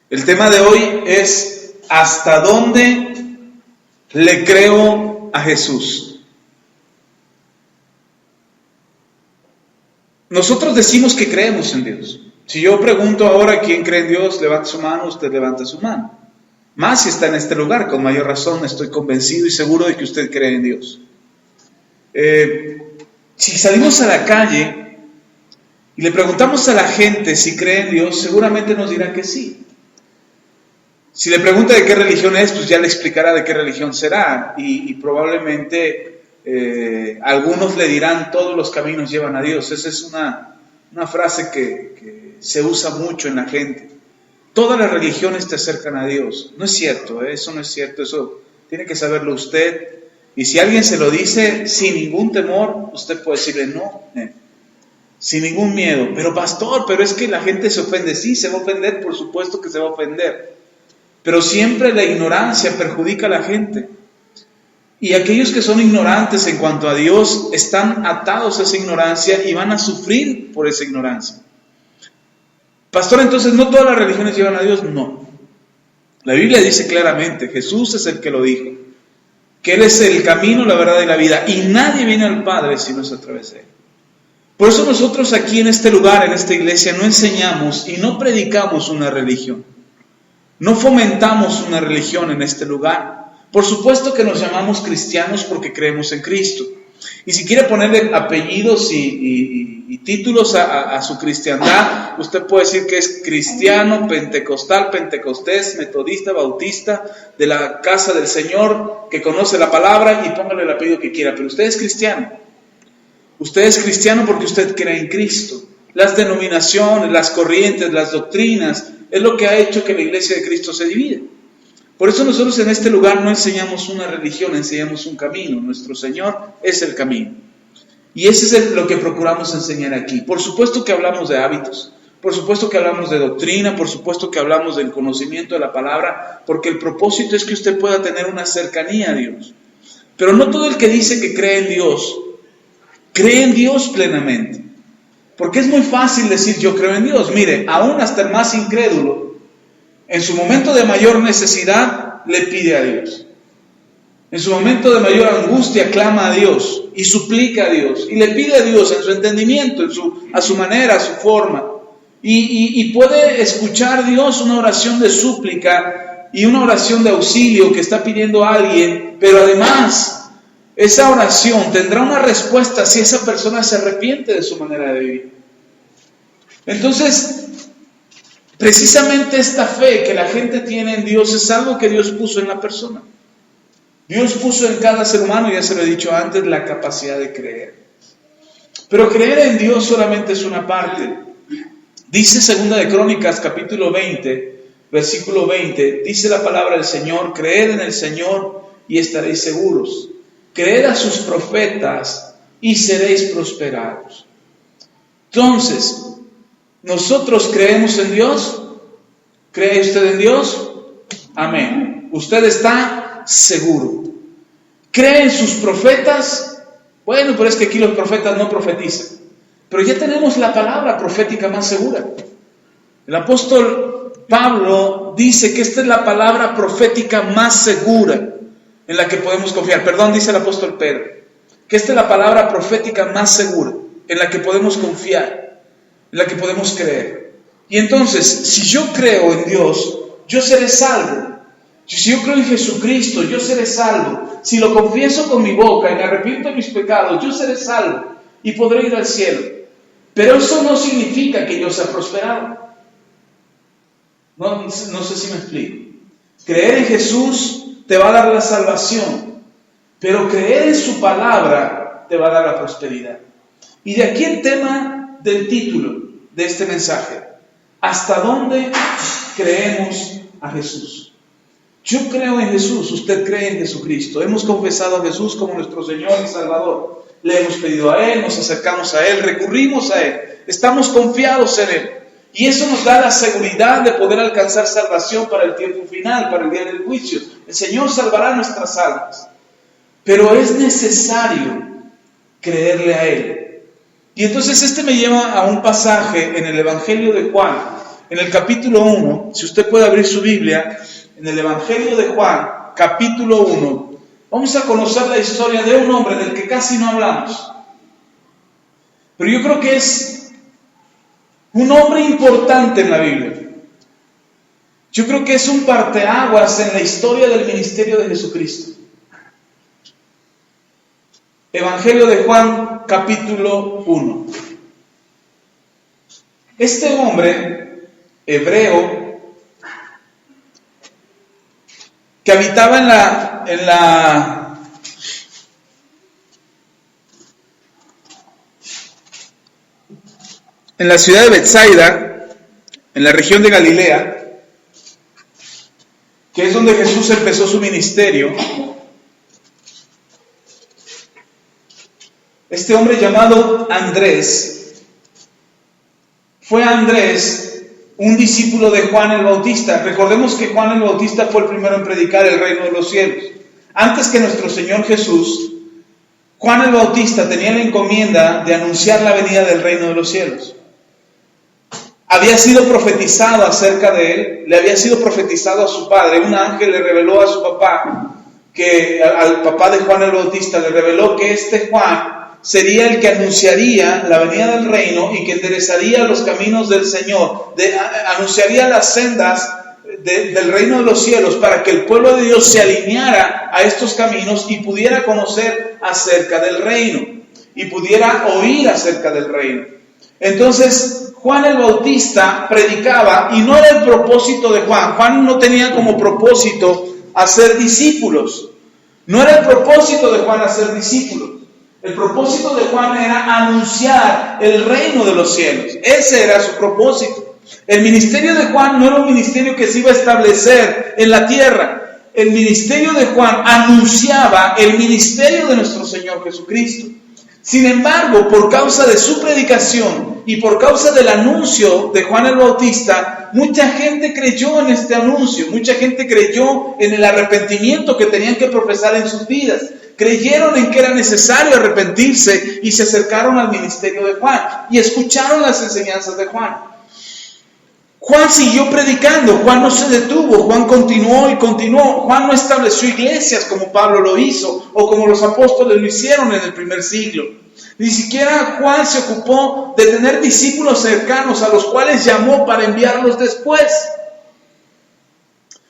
El tema de hoy es ¿hasta dónde le creo a Jesús? Nosotros decimos que creemos en Dios. Si yo pregunto ahora quién cree en Dios, levanta su mano, usted levanta su mano. Más si está en este lugar, con mayor razón estoy convencido y seguro de que usted cree en Dios. Si salimos a la calle y le preguntamos a la gente si cree en Dios, seguramente nos dirá que sí. Si le pregunta de qué religión es, pues ya le explicará de qué religión será. Y probablemente algunos le dirán todos los caminos llevan a Dios. Esa es una frase que se usa mucho en la gente. Todas las religiones te acercan a Dios. No es cierto, eso no es cierto. Eso tiene que saberlo usted. Y si alguien se lo dice sin ningún temor, usted puede decirle no. Sin ningún miedo. Pero pastor, pero es que la gente se ofende. Sí, se va a ofender, por supuesto que se va a ofender. Pero siempre la ignorancia perjudica a la gente. Y aquellos que son ignorantes en cuanto a Dios están atados a esa ignorancia y van a sufrir por esa ignorancia. Pastor, entonces ¿no todas las religiones llevan a Dios? No. La Biblia dice claramente, Jesús es el que lo dijo, que Él es el camino, la verdad y la vida. Y nadie viene al Padre si no es a través de Él. Por eso nosotros aquí en este lugar, en esta iglesia, no enseñamos y no predicamos una religión. No fomentamos una religión en este lugar. Por supuesto que nos llamamos cristianos porque creemos en Cristo. Y si quiere ponerle apellidos y títulos a su cristiandad, usted puede decir que es cristiano, pentecostal, pentecostés, metodista, bautista, de la casa del Señor, que conoce la palabra, y póngale el apellido que quiera. Pero usted es cristiano. Usted es cristiano porque usted cree en Cristo. Las denominaciones, las corrientes, las doctrinas, es lo que ha hecho que la iglesia de Cristo se divida. Por eso nosotros en este lugar no enseñamos una religión, enseñamos un camino. Nuestro Señor es el camino. Y ese es lo que procuramos enseñar aquí. Por supuesto que hablamos de hábitos, por supuesto que hablamos de doctrina, por supuesto que hablamos del conocimiento de la palabra, porque el propósito es que usted pueda tener una cercanía a Dios. Pero no todo el que dice que cree en Dios plenamente. Porque es muy fácil decir yo creo en Dios. Mire, aún hasta el más incrédulo, en su momento de mayor necesidad, le pide a Dios. En su momento de mayor angustia, clama a Dios y suplica a Dios. Y le pide a Dios en su entendimiento, a su manera, a su forma. Y puede escuchar Dios una oración de súplica y una oración de auxilio que está pidiendo a alguien, pero además esa oración tendrá una respuesta si esa persona se arrepiente de su manera de vivir. Entonces, precisamente esta fe que la gente tiene en Dios es algo que Dios puso en la persona. Dios puso en cada ser humano, ya se lo he dicho antes, la capacidad de creer. Pero creer en Dios solamente es una parte. Dice 2 de Crónicas, capítulo 20, versículo 20, dice la palabra del Señor, creed en el Señor y estaréis seguros. Creed a sus profetas y seréis prosperados. Entonces, ¿nosotros creemos en Dios? ¿Cree usted en Dios? Amén. Usted está seguro. ¿Cree en sus profetas? Bueno, pero es que aquí los profetas no profetizan. Pero ya tenemos la palabra profética más segura. El apóstol Pablo dice que esta es la palabra profética más segura en la que podemos confiar. Perdón, dice el apóstol Pedro, que esta es la palabra profética más segura, en la que podemos confiar, en la que podemos creer. Y entonces, si yo creo en Dios, yo seré salvo. Si yo creo en Jesucristo, yo seré salvo. Si lo confieso con mi boca y me arrepiento de mis pecados, yo seré salvo y podré ir al cielo. Pero eso no significa que yo sea prosperado. No sé si me explico. Creer en Jesús te va a dar la salvación, pero creer en su palabra te va a dar la prosperidad. Y de aquí el tema del título de este mensaje: ¿hasta dónde creemos a Jesús? Yo creo en Jesús, usted cree en Jesucristo. Hemos confesado a Jesús como nuestro Señor y Salvador. Le hemos pedido a Él, nos acercamos a Él, recurrimos a Él. Estamos confiados en Él. Y eso nos da la seguridad de poder alcanzar salvación para el tiempo final, para el día del juicio. El Señor salvará nuestras almas. Pero es necesario creerle a Él. Y entonces me lleva a un pasaje en el Evangelio de Juan, en el capítulo 1, si usted puede abrir su Biblia, en el Evangelio de Juan, capítulo 1, vamos a conocer la historia de un hombre del que casi no hablamos. Pero yo creo que es un hombre importante en la Biblia. Yo creo que es un parteaguas en la historia del ministerio de Jesucristo. Evangelio de Juan, capítulo 1. Este hombre hebreo que habitaba en la ciudad de Betsaida, en la región de Galilea, que es donde Jesús empezó su ministerio. Este hombre llamado Andrés, fue Andrés, un discípulo de Juan el Bautista. Recordemos que Juan el Bautista fue el primero en predicar el reino de los cielos. Antes que nuestro Señor Jesús, Juan el Bautista tenía la encomienda de anunciar la venida del reino de los cielos. Había sido profetizado acerca de él, le había sido profetizado a su padre. Un ángel le reveló a su papá, al papá de Juan el Bautista, le reveló que este Juan sería el que anunciaría la venida del reino y que enderezaría los caminos del Señor, anunciaría las sendas del reino de los cielos para que el pueblo de Dios se alineara a estos caminos y pudiera conocer acerca del reino y pudiera oír acerca del reino. Entonces Juan el Bautista predicaba, y no era el propósito de Juan. Juan no tenía como propósito hacer discípulos. No era el propósito de Juan hacer discípulos. El propósito de Juan era anunciar el reino de los cielos. Ese era su propósito. El ministerio de Juan no era un ministerio que se iba a establecer en la tierra. El ministerio de Juan anunciaba el ministerio de nuestro Señor Jesucristo. Sin embargo, por causa de su predicación y por causa del anuncio de Juan el Bautista, mucha gente creyó en este anuncio, mucha gente creyó en el arrepentimiento que tenían que profesar en sus vidas. Creyeron en que era necesario arrepentirse y se acercaron al ministerio de Juan y escucharon las enseñanzas de Juan. Juan siguió predicando, Juan no se detuvo, Juan continuó y continuó. Juan no estableció iglesias como Pablo lo hizo o como los apóstoles lo hicieron en el primer siglo. Ni siquiera Juan se ocupó de tener discípulos cercanos a los cuales llamó para enviarlos después.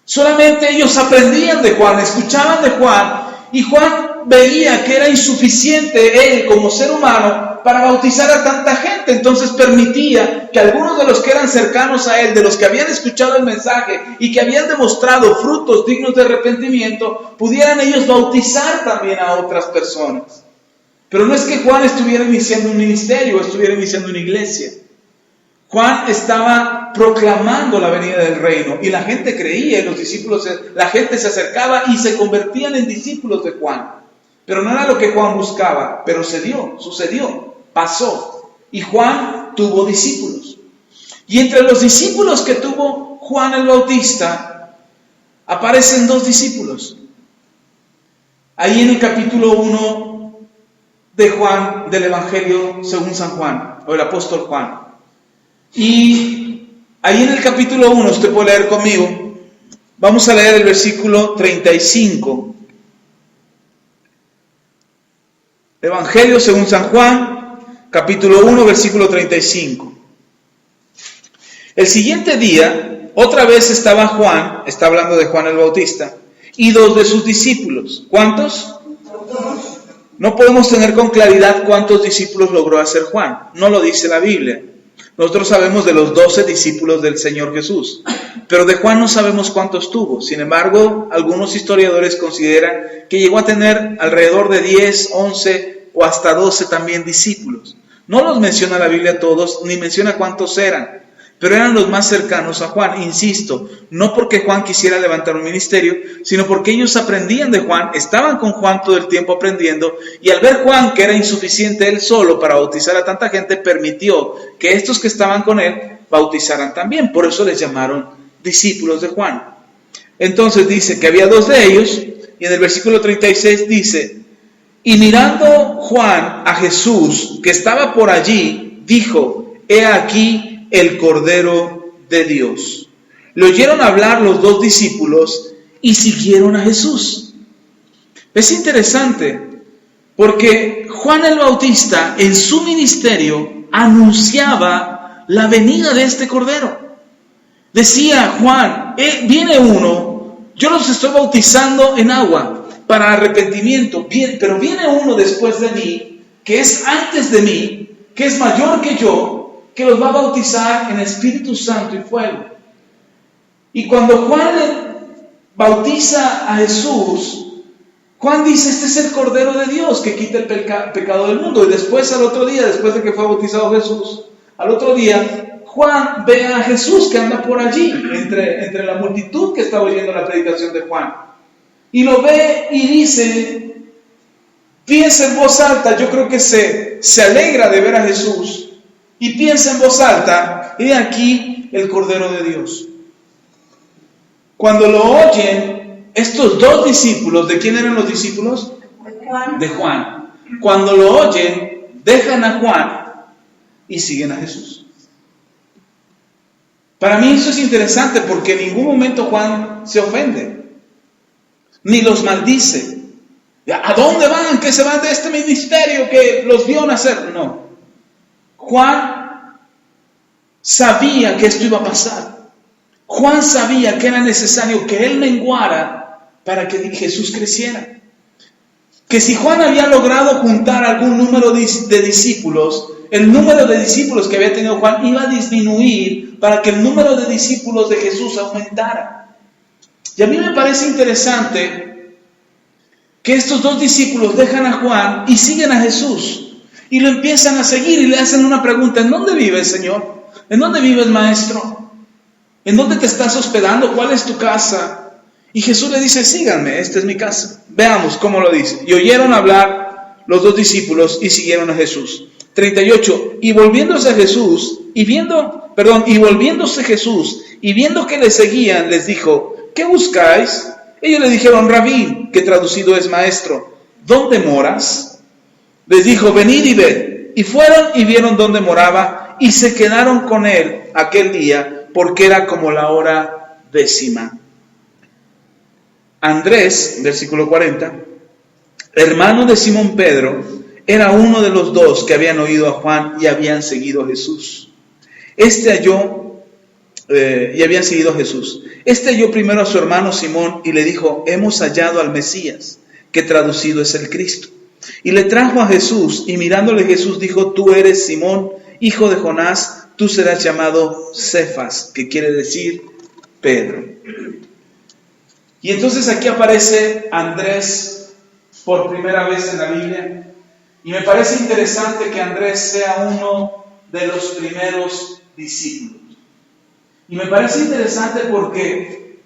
Solamente ellos aprendían de Juan, escuchaban de Juan, y Juan veía que era insuficiente él como ser humano para bautizar a tanta gente. Entonces permitía que algunos de los que eran cercanos a él, de los que habían escuchado el mensaje y que habían demostrado frutos dignos de arrepentimiento, pudieran ellos bautizar también a otras personas. Pero no es que Juan estuviera iniciando un ministerio, estuviera iniciando una iglesia. Juan estaba proclamando la venida del reino y la gente creía, y los discípulos, la gente se acercaba y se convertían en discípulos de Juan. Pero no era lo que Juan buscaba, pero sucedió, pasó. Y Juan tuvo discípulos. Y entre los discípulos que tuvo Juan el Bautista, aparecen dos discípulos. Ahí en el capítulo 1 de Juan, del Evangelio según San Juan, o el apóstol Juan. Y ahí en el capítulo 1, usted puede leer conmigo, vamos a leer el versículo 35. Evangelio según San Juan, capítulo 1, versículo 35. El siguiente día, otra vez estaba Juan, está hablando de Juan el Bautista, y dos de sus discípulos. ¿Cuántos? No podemos tener con claridad cuántos discípulos logró hacer Juan, no lo dice la Biblia. Nosotros sabemos de los 12 discípulos del Señor Jesús, pero de Juan no sabemos cuántos tuvo. Sin embargo, algunos historiadores consideran que llegó a tener alrededor de 10, 11 o hasta 12 también discípulos. No los menciona la Biblia todos, ni menciona cuántos eran, pero eran los más cercanos a Juan. Insisto, no porque Juan quisiera levantar un ministerio, sino porque ellos aprendían de Juan, estaban con Juan todo el tiempo aprendiendo, y al ver Juan que era insuficiente él solo para bautizar a tanta gente, permitió que estos que estaban con él bautizaran también. Por eso les llamaron discípulos de Juan. Entonces dice que había dos de ellos, y en el versículo 36 dice: y mirando Juan a Jesús que estaba por allí, dijo: he aquí el Cordero de Dios. Le oyeron hablar los dos discípulos y siguieron a Jesús. Es interesante porque Juan el Bautista en su ministerio anunciaba la venida de este Cordero. Decía Juan, viene uno, yo los estoy bautizando en agua para arrepentimiento, pero viene uno después de mí, que es antes de mí, que es mayor que yo, que los va a bautizar en Espíritu Santo y fuego. Y cuando Juan le bautiza a Jesús, Juan dice, este es el Cordero de Dios que quita el pecado del mundo. Y después, al otro día, después de que fue bautizado Jesús, al otro día, Juan ve a Jesús que anda por allí, entre la multitud que está oyendo la predicación de Juan. Y lo ve y dice, piensa en voz alta, yo creo que se alegra de ver a Jesús. Y piensa en voz alta, he aquí el Cordero de Dios. Cuando lo oyen, estos dos discípulos, ¿de quién eran los discípulos? De Juan. Cuando lo oyen, dejan a Juan y siguen a Jesús. Para mí eso es interesante porque en ningún momento Juan se ofende, ni los maldice. ¿A dónde van? ¿Que se van de este ministerio que los vio nacer? No. Juan sabía que esto iba a pasar. Juan sabía que era necesario que él menguara para que Jesús creciera. Que si Juan había logrado juntar algún número de discípulos, el número de discípulos que había tenido Juan iba a disminuir para que el número de discípulos de Jesús aumentara. Y a mí me parece interesante que estos dos discípulos dejan a Juan y siguen a Jesús. Y lo empiezan a seguir y le hacen una pregunta, ¿en dónde vives, Señor? ¿En dónde vives, Maestro? ¿En dónde te estás hospedando? ¿Cuál es tu casa? Y Jesús le dice, síganme, esta es mi casa. Veamos cómo lo dice. Y oyeron hablar los dos discípulos y siguieron a Jesús. 38. Y volviéndose Jesús y viendo que le seguían, les dijo, ¿qué buscáis? Ellos le dijeron, Rabí, que traducido es maestro, ¿dónde moras? Les dijo, venid y ved. Y fueron y vieron dónde moraba y se quedaron con él aquel día, porque era como la hora 10:00. Andrés, versículo 40, hermano de Simón Pedro, era uno de los dos que habían oído a Juan y habían seguido a Jesús. Este halló primero a su hermano Simón y le dijo, hemos hallado al Mesías, que traducido es el Cristo. Y le trajo a Jesús, y mirándole Jesús dijo, tú eres Simón, hijo de Jonás, tú serás llamado Cefas, que quiere decir Pedro. Y entonces aquí aparece Andrés por primera vez en la Biblia. Y me parece interesante que Andrés sea uno de los primeros discípulos. Y me parece interesante porque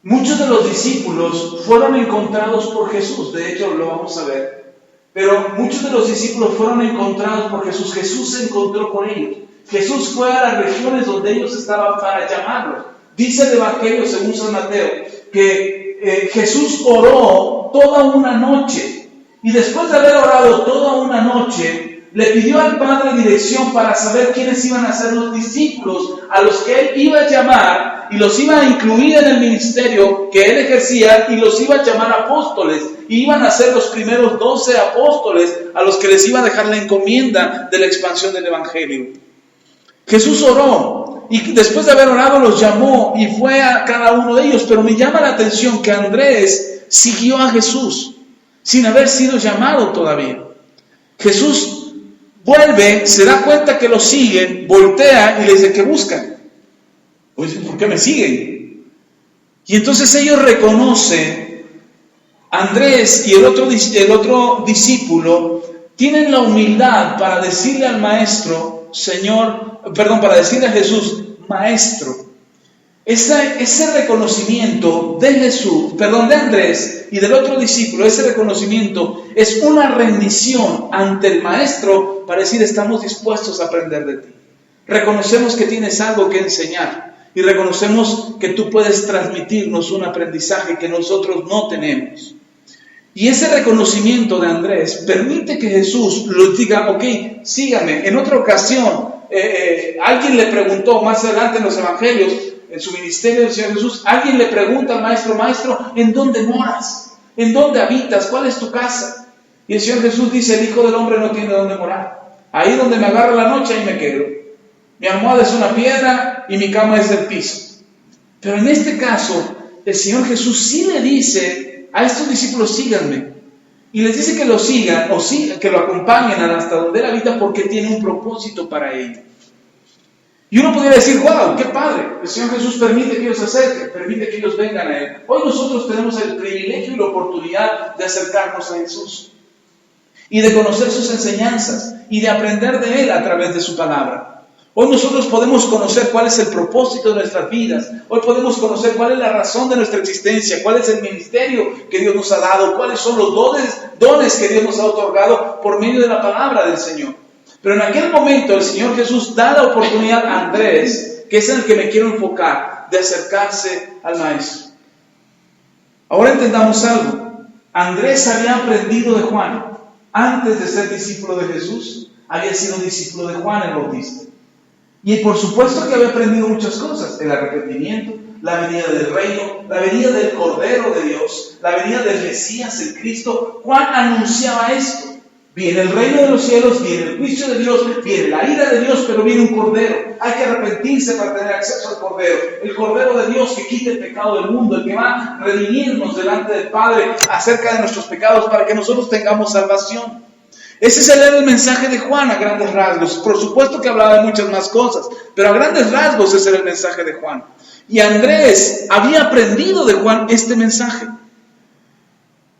muchos de los discípulos fueron encontrados por Jesús. De hecho, lo vamos a ver. Pero muchos de los discípulos fueron encontrados por Jesús. Jesús se encontró con ellos. Jesús fue a las regiones donde ellos estaban para llamarlos. Dice el Evangelio según San Mateo que Jesús oró toda una noche. Y después de haber orado toda una noche, le pidió al Padre dirección para saber quiénes iban a ser los discípulos a los que Él iba a llamar y los iba a incluir en el ministerio que Él ejercía y los iba a llamar apóstoles. Y iban a ser los primeros 12 apóstoles a los que les iba a dejar la encomienda de la expansión del Evangelio. Jesús oró y después de haber orado los llamó y fue a cada uno de ellos. Pero me llama la atención que Andrés siguió a Jesús sin haber sido llamado todavía. Jesús vuelve, se da cuenta que lo siguen, voltea y le dice, ¿qué buscan? Oye, ¿por qué me siguen? Y entonces ellos reconocen, Andrés y el otro discípulo tienen la humildad para decirle al maestro, para decirle a Jesús, maestro. Ese reconocimiento de Andrés y del otro discípulo, ese reconocimiento es una rendición ante el maestro para decir, estamos dispuestos a aprender de ti. Reconocemos que tienes algo que enseñar y reconocemos que tú puedes transmitirnos un aprendizaje que nosotros no tenemos. Y ese reconocimiento de Andrés permite que Jesús lo diga, ok, sígame. En otra ocasión, alguien le preguntó más adelante en los evangelios, en su ministerio del Señor Jesús, alguien le pregunta al maestro, maestro, ¿en dónde moras? ¿En dónde habitas? ¿Cuál es tu casa? Y el Señor Jesús dice, el Hijo del Hombre no tiene dónde morar. Ahí donde me agarra la noche, ahí me quedo. Mi almohada es una piedra y mi cama es del piso. Pero en este caso, el Señor Jesús sí le dice a estos discípulos, síganme. Y les dice que lo sigan, o que lo acompañen hasta donde Él habita, porque tiene un propósito para ellos. Y uno podría decir, wow, qué padre, el Señor Jesús permite que ellos se acerquen, permite que ellos vengan a Él. Hoy nosotros tenemos el privilegio y la oportunidad de acercarnos a Jesús y de conocer sus enseñanzas y de aprender de Él a través de su palabra. Hoy nosotros podemos conocer cuál es el propósito de nuestras vidas. Hoy podemos conocer cuál es la razón de nuestra existencia, cuál es el ministerio que Dios nos ha dado, cuáles son los dones que Dios nos ha otorgado por medio de la palabra del Señor. Pero en aquel momento el Señor Jesús da la oportunidad a Andrés, que es en el que me quiero enfocar, de acercarse al Maestro. Ahora entendamos algo. Andrés había aprendido de Juan. Antes de ser discípulo de Jesús, había sido discípulo de Juan el Bautista. Y por supuesto que había aprendido muchas cosas, el arrepentimiento, la venida del reino, la venida del Cordero de Dios, la venida del Mesías, el Cristo. Juan anunciaba esto. Viene el reino de los cielos, viene el juicio de Dios, viene la ira de Dios, pero viene un Cordero. Hay que arrepentirse para tener acceso al Cordero. El Cordero de Dios que quita el pecado del mundo, el que va a redimirnos delante del Padre acerca de nuestros pecados para que nosotros tengamos salvación. Ese era el mensaje de Juan a grandes rasgos. Por supuesto que hablaba de muchas más cosas, pero a grandes rasgos ese era el mensaje de Juan. Y Andrés había aprendido de Juan este mensaje.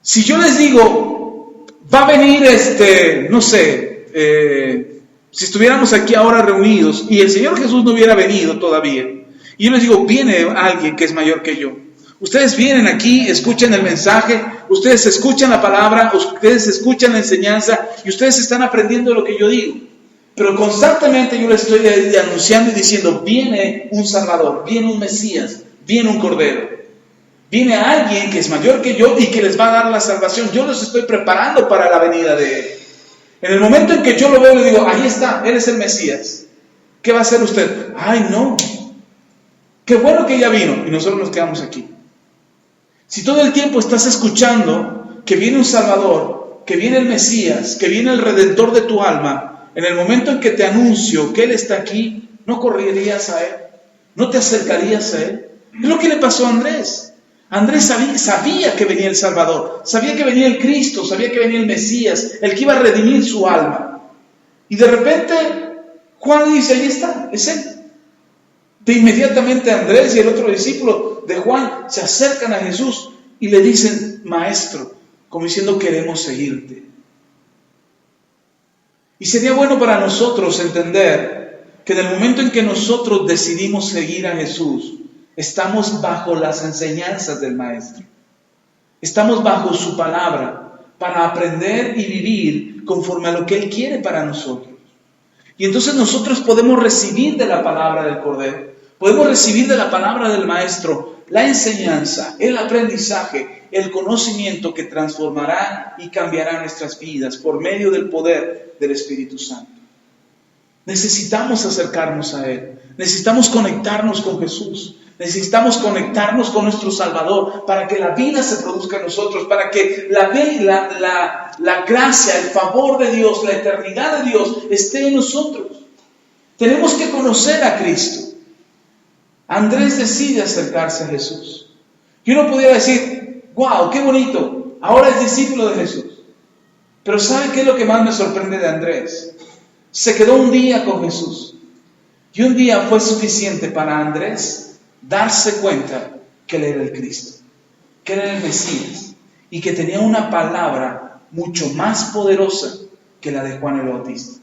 Si yo les digo, va a venir si estuviéramos aquí ahora reunidos y el Señor Jesús no hubiera venido todavía, y yo les digo, viene alguien que es mayor que yo. Ustedes vienen aquí, escuchan el mensaje, ustedes escuchan la palabra, ustedes escuchan la enseñanza y ustedes están aprendiendo lo que yo digo. Pero constantemente yo les estoy anunciando y diciendo, viene un Salvador, viene un Mesías, viene un Cordero. Viene alguien que es mayor que yo y que les va a dar la salvación. Yo los estoy preparando para la venida de Él. En el momento en que yo lo veo, le digo, ahí está, Él es el Mesías. ¿Qué va a hacer usted? Ay, no. Qué bueno que ya vino y nosotros nos quedamos aquí. Si todo el tiempo estás escuchando que viene un Salvador, que viene el Mesías, que viene el Redentor de tu alma, en el momento en que te anuncio que Él está aquí, no correrías a Él, no te acercarías a Él. Es lo que le pasó a Andrés. Andrés sabía que venía el Salvador, sabía que venía el Cristo, sabía que venía el Mesías, el que iba a redimir su alma. Y de repente Juan dice, ahí está, es Él. De inmediatamente Andrés y el otro discípulo de Juan se acercan a Jesús y le dicen, Maestro, como diciendo, queremos seguirte. Y sería bueno para nosotros entender que en el momento en que nosotros decidimos seguir a Jesús, estamos bajo las enseñanzas del Maestro. Estamos bajo su palabra para aprender y vivir conforme a lo que Él quiere para nosotros. Y entonces nosotros podemos recibir de la palabra del Cordero, podemos recibir de la palabra del Maestro la enseñanza, el aprendizaje, el conocimiento que transformará y cambiará nuestras vidas por medio del poder del Espíritu Santo. Necesitamos acercarnos a Él, necesitamos conectarnos con Jesús, necesitamos conectarnos con nuestro Salvador para que la vida se produzca en nosotros, para que la gracia, el favor de Dios, la eternidad de Dios esté en nosotros. Tenemos que conocer a Cristo. Andrés decide acercarse a Jesús. Y uno pudiera decir, wow, qué bonito, ahora es discípulo de Jesús. Pero ¿sabe qué es lo que más me sorprende de Andrés? Se quedó un día con Jesús. Y un día fue suficiente para Andrés darse cuenta que Él era el Cristo, que Él era el Mesías y que tenía una palabra mucho más poderosa que la de Juan el Bautista.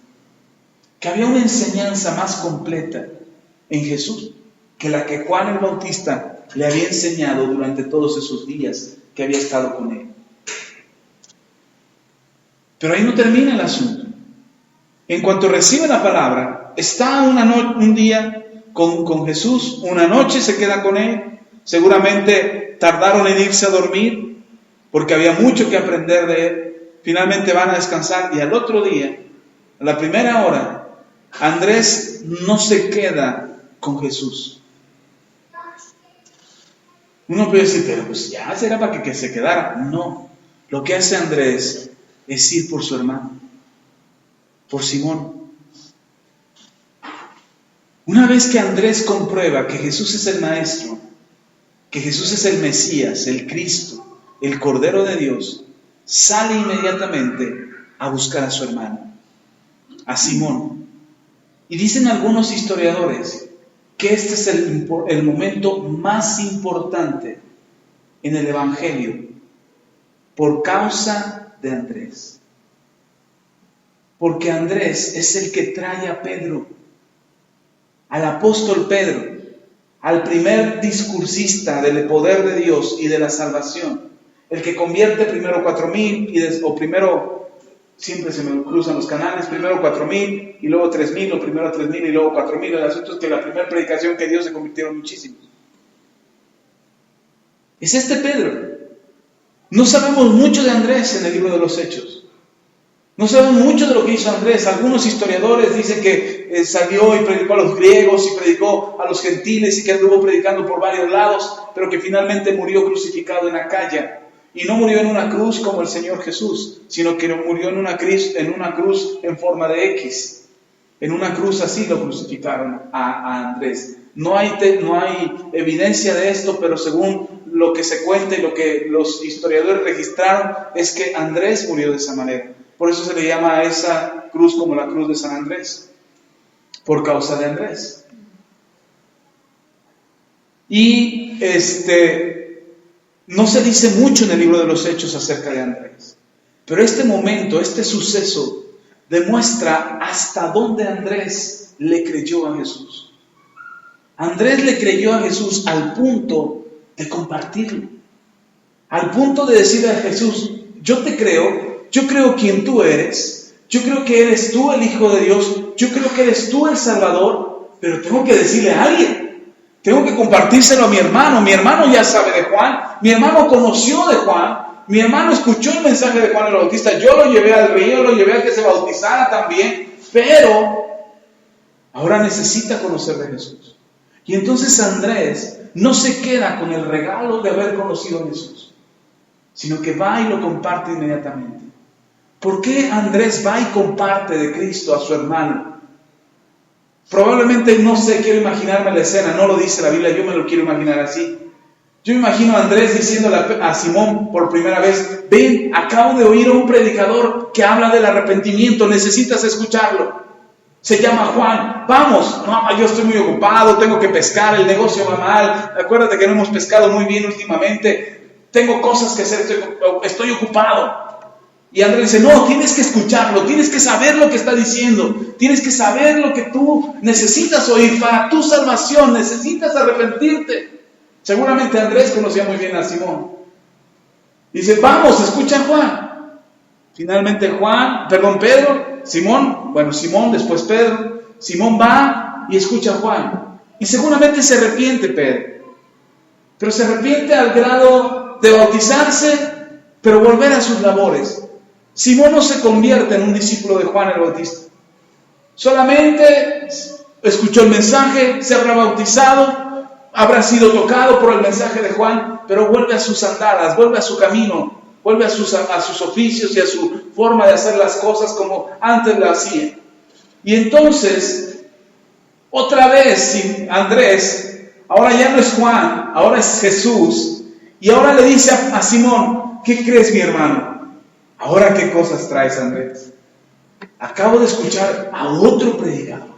Que había una enseñanza más completa en Jesús que la que Juan el Bautista le había enseñado durante todos esos días que había estado con Él. Pero ahí no termina el asunto. En cuanto recibe la palabra, está un día con Jesús, una noche se queda con Él. Seguramente tardaron en irse a dormir porque había mucho que aprender de Él. Finalmente van a descansar y al otro día, a la primera hora, Andrés no se queda con Jesús. Uno puede decir, pero pues ya será para que se quedara. No, lo que hace Andrés es ir por su hermano, por Simón. Una vez que Andrés comprueba que Jesús es el Maestro, que Jesús es el Mesías, el Cristo, el Cordero de Dios, sale inmediatamente a buscar a su hermano, a Simón. Y dicen algunos historiadores que este es el momento más importante en el Evangelio por causa de Andrés. Porque Andrés es el que trae a Pedro, al apóstol Pedro, al primer discursista del poder de Dios y de la salvación, el que convierte primero 4,000 o primero, siempre se me cruzan los canales, primero 4,000 y luego 3,000, o primero 3,000 y luego 4,000. El asunto es que la primera predicación que dio se convirtieron muchísimos. Es este Pedro. No sabemos mucho de Andrés en el libro de los Hechos. No sabemos mucho de lo que hizo Andrés. Algunos historiadores dicen que salió y predicó a los griegos y predicó a los gentiles y que anduvo predicando por varios lados, pero que finalmente murió crucificado en Acaya. Y no murió en una cruz como el Señor Jesús, sino que murió en una cruz en forma de X. En una cruz así lo crucificaron a Andrés. No hay evidencia de esto, pero según lo que se cuenta y lo que los historiadores registraron, es que Andrés murió de esa manera. Por eso se le llama a esa cruz como la cruz de San Andrés, por causa de Andrés. Y no se dice mucho en el libro de los Hechos acerca de Andrés, pero este momento, este suceso, demuestra hasta dónde Andrés le creyó a Jesús. Andrés le creyó a Jesús al punto de compartirlo, al punto de decirle a Jesús, yo te creo, yo creo quién tú eres, yo creo que eres tú el Hijo de Dios, yo creo que eres tú el Salvador, pero tengo que decirle a alguien. Tengo que compartírselo a mi hermano ya sabe de Juan, mi hermano conoció de Juan, mi hermano escuchó el mensaje de Juan el Bautista, yo lo llevé al río, lo llevé a que se bautizara también, pero ahora necesita conocer de Jesús. Y entonces Andrés no se queda con el regalo de haber conocido a Jesús, sino que va y lo comparte inmediatamente. ¿Por qué Andrés va y comparte de Cristo a su hermano? Probablemente, no sé, quiero imaginarme la escena, no lo dice la Biblia, yo me lo quiero imaginar así. Yo imagino a Andrés diciéndole a Simón por primera vez, ven, acabo de oír a un predicador que habla del arrepentimiento, necesitas escucharlo. Se llama Juan, vamos. No, yo estoy muy ocupado, tengo que pescar, el negocio va mal, acuérdate que no hemos pescado muy bien últimamente, tengo cosas que hacer, estoy ocupado. Y Andrés dice, no, tienes que escucharlo, tienes que saber lo que está diciendo, tienes que saber lo que tú necesitas oír para tu salvación, necesitas arrepentirte. Seguramente Andrés conocía muy bien a Simón. Dice, vamos, escucha a Juan. Finalmente Pedro, Simón, después Pedro, Simón va y escucha a Juan. Y seguramente se arrepiente Pedro, pero se arrepiente al grado de bautizarse, pero volver a sus labores. Simón no se convierte en un discípulo de Juan el Bautista. Solamente escuchó el mensaje, se habrá bautizado, habrá sido tocado por el mensaje de Juan, pero vuelve a sus andadas, vuelve a su camino, vuelve a sus oficios y a su forma de hacer las cosas como antes lo hacía. Y entonces, otra vez Andrés, ahora ya no es Juan, ahora es Jesús, y ahora le dice a Simón, ¿qué crees, mi hermano? Ahora, ¿qué cosas traes, Andrés? Acabo de escuchar a otro predicador.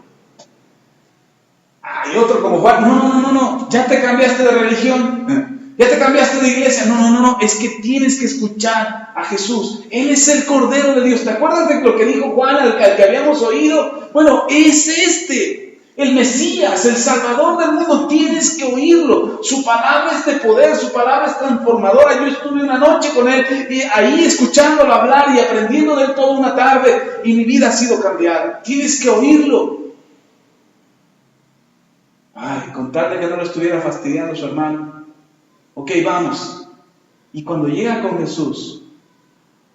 Hay otro como Juan. No. ¿Ya te cambiaste de religión? ¿Ya te cambiaste de iglesia? No. Es que tienes que escuchar a Jesús. Él es el Cordero de Dios. ¿Te acuerdas de lo que dijo Juan, al que habíamos oído? Bueno, es el Mesías, el Salvador del mundo. Tienes que oírlo. Su palabra es de poder, su palabra es transformadora. Yo estuve una noche con él y ahí escuchándolo hablar y aprendiendo de él toda una tarde, y mi vida ha sido cambiada. Tienes que oírlo. Con tal de que no lo estuviera fastidiando su hermano. Ok, vamos. Y cuando llega con Jesús,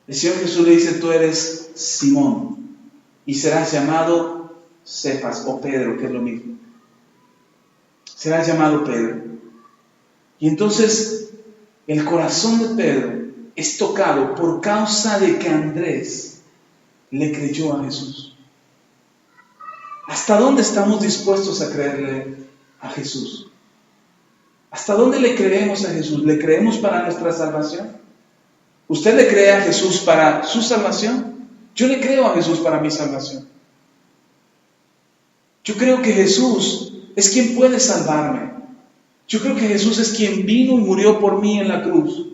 el Señor Jesús le dice, tú eres Simón y serás llamado Cefas o Pedro, que es lo mismo. Será llamado Pedro. Y entonces el corazón de Pedro es tocado por causa de que Andrés le creyó a Jesús. ¿Hasta dónde estamos dispuestos a creerle a Jesús? ¿Hasta dónde le creemos a Jesús? ¿Le creemos para nuestra salvación? ¿Usted le cree a Jesús para su salvación? Yo le creo a Jesús para mi salvación. Yo creo que Jesús es quien puede salvarme. Yo creo que Jesús es quien vino y murió por mí en la cruz.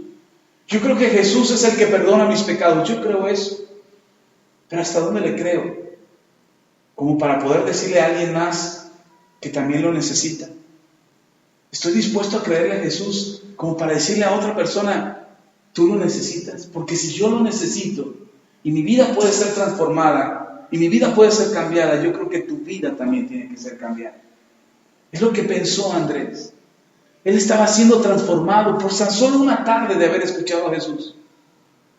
Yo creo que Jesús es el que perdona mis pecados. Yo creo eso. Pero ¿hasta dónde le creo? Como para poder decirle a alguien más que también lo necesita. Estoy dispuesto a creerle a Jesús como para decirle a otra persona, tú lo necesitas. Porque si yo lo necesito y mi vida puede ser transformada y mi vida puede ser cambiada, yo creo que tu vida también tiene que ser cambiada. Es lo que pensó Andrés. Él estaba siendo transformado por tan solo una tarde de haber escuchado a Jesús.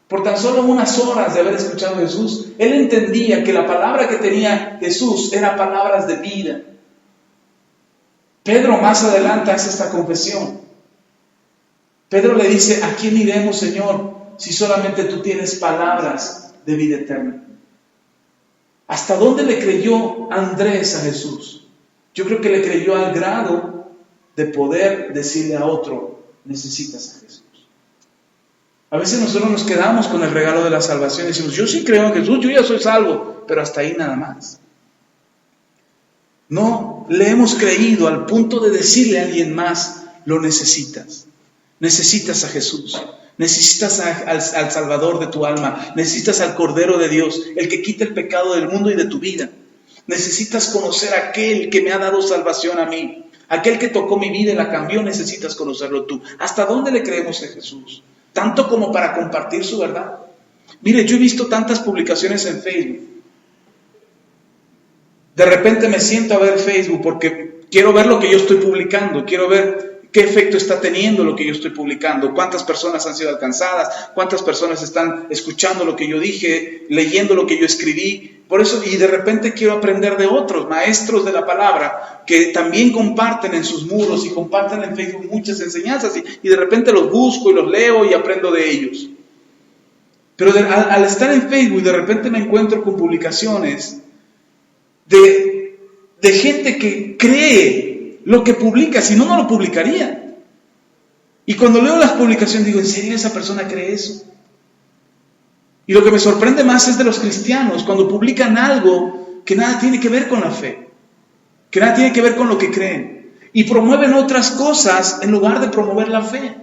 Por tan solo unas horas de haber escuchado a Jesús. Él entendía que la palabra que tenía Jesús era palabras de vida. Pedro más adelante hace esta confesión. Pedro le dice, ¿a quién iremos, Señor, si solamente tú tienes palabras de vida eterna? ¿Hasta dónde le creyó Andrés a Jesús? Yo creo que le creyó al grado de poder decirle a otro, necesitas a Jesús. A veces nosotros nos quedamos con el regalo de la salvación y decimos, yo sí creo en Jesús, yo ya soy salvo, pero hasta ahí nada más. No le hemos creído al punto de decirle a alguien más, lo necesitas. Necesitas a Jesús. Necesitas al Salvador de tu alma. Necesitas al Cordero de Dios, el que quita el pecado del mundo y de tu vida. Necesitas conocer a aquel que me ha dado salvación a mí. Aquel que tocó mi vida y la cambió, necesitas conocerlo tú. ¿Hasta dónde le creemos a Jesús? Tanto como para compartir su verdad. Mire, yo he visto tantas publicaciones en Facebook. De repente me siento a ver Facebook porque quiero ver lo que yo estoy publicando. Quiero ver qué efecto está teniendo lo que yo estoy publicando. Cuántas personas han sido alcanzadas. Cuántas personas están escuchando lo que yo dije, leyendo lo que yo escribí. Por eso, y de repente quiero aprender de otros maestros de la palabra que también comparten en sus muros y comparten en Facebook muchas enseñanzas y de repente los busco y los leo y aprendo de ellos. Pero al estar en Facebook de repente me encuentro con publicaciones de gente que cree lo que publica, si no, no lo publicaría. Y cuando leo las publicaciones digo, ¿en serio esa persona cree eso? Y lo que me sorprende más es de los cristianos, cuando publican algo que nada tiene que ver con la fe, que nada tiene que ver con lo que creen, y promueven otras cosas en lugar de promover la fe.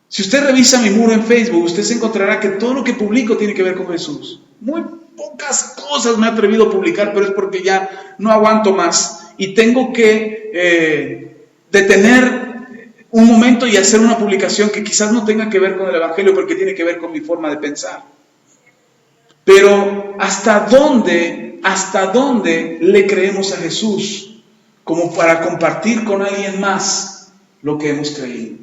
Si usted revisa mi muro en Facebook, usted se encontrará que todo lo que publico tiene que ver con Jesús. Muy pocas cosas me he atrevido a publicar, pero es porque ya no aguanto más y tengo que detener un momento y hacer una publicación que quizás no tenga que ver con el Evangelio, porque tiene que ver con mi forma de pensar. Pero ¿hasta dónde le creemos a Jesús como para compartir con alguien más lo que hemos creído?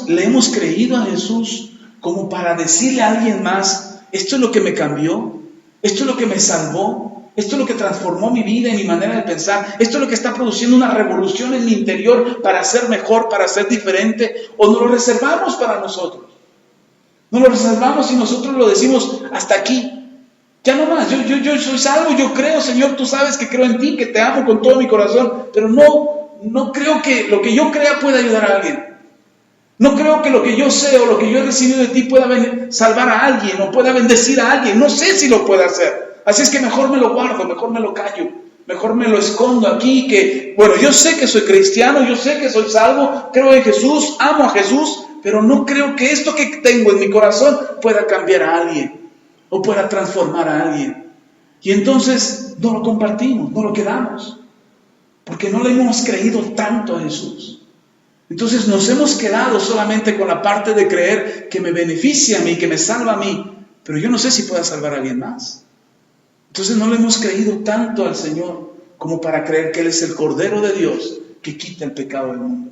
¿Le hemos creído a Jesús como para decirle a alguien más, esto es lo que me cambió, esto es lo que me salvó, esto es lo que transformó mi vida y mi manera de pensar, esto es lo que está produciendo una revolución en mi interior para ser mejor, para ser diferente, o nos lo reservamos para nosotros? Nos lo reservamos y nosotros lo decimos hasta aquí. Ya no más, yo soy salvo, yo creo, Señor, tú sabes que creo en ti, que te amo con todo mi corazón, pero no creo que lo que yo crea pueda ayudar a alguien. No creo que lo que yo sé o lo que yo he recibido de ti pueda salvar a alguien o pueda bendecir a alguien. No sé si lo puede hacer. Así es que mejor me lo guardo, mejor me lo callo, mejor me lo escondo aquí. Yo sé que soy cristiano, yo sé que soy salvo, creo en Jesús, amo a Jesús, pero no creo que esto que tengo en mi corazón pueda cambiar a alguien o pueda transformar a alguien. Y entonces no lo compartimos, no lo quedamos, porque no le hemos creído tanto a Jesús. Entonces nos hemos quedado solamente con la parte de creer que me beneficia a mí, que me salva a mí, pero yo no sé si pueda salvar a alguien más. Entonces no le hemos creído tanto al Señor como para creer que Él es el Cordero de Dios que quita el pecado del mundo.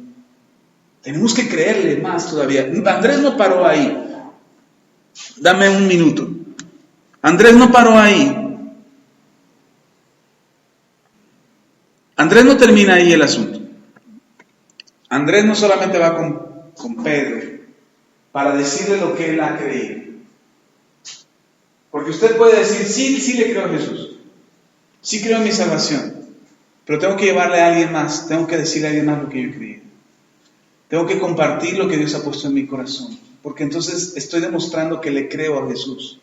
Tenemos que creerle más todavía. Andrés no paró ahí. Dame un minuto. Andrés no paró ahí. Andrés no termina ahí el asunto. Andrés no solamente va con Pedro para decirle lo que él ha creído. Porque usted puede decir, sí le creo a Jesús, sí creo en mi salvación, pero tengo que llevarle a alguien más, tengo que decirle a alguien más lo que yo he creído. Tengo que compartir lo que Dios ha puesto en mi corazón, porque entonces estoy demostrando que le creo a Jesús,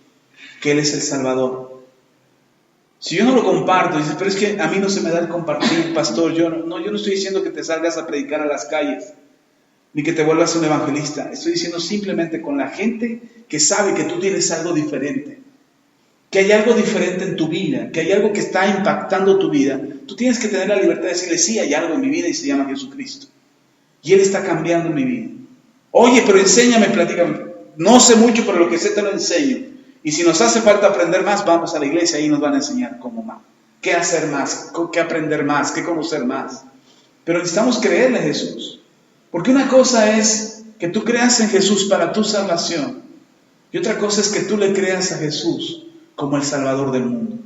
que Él es el Salvador. Si yo no lo comparto, dices, pero es que a mí no se me da el compartir, pastor, yo no estoy diciendo que te salgas a predicar a las calles, ni que te vuelvas un evangelista. Estoy diciendo simplemente con la gente que sabe que tú tienes algo diferente, que hay algo diferente en tu vida, que hay algo que está impactando tu vida. Tú tienes que tener la libertad de decirle, sí, hay algo en mi vida y se llama Jesucristo. Y Él está cambiando mi vida. Oye, pero enséñame, platícame. No sé mucho, pero lo que sé te lo enseño. Y si nos hace falta aprender más, vamos a la iglesia y nos van a enseñar cómo más. Qué hacer más, qué aprender más, qué conocer más. Pero necesitamos creerle a Jesús. Porque una cosa es que tú creas en Jesús para tu salvación. Y otra cosa es que tú le creas a Jesús como el Salvador del mundo.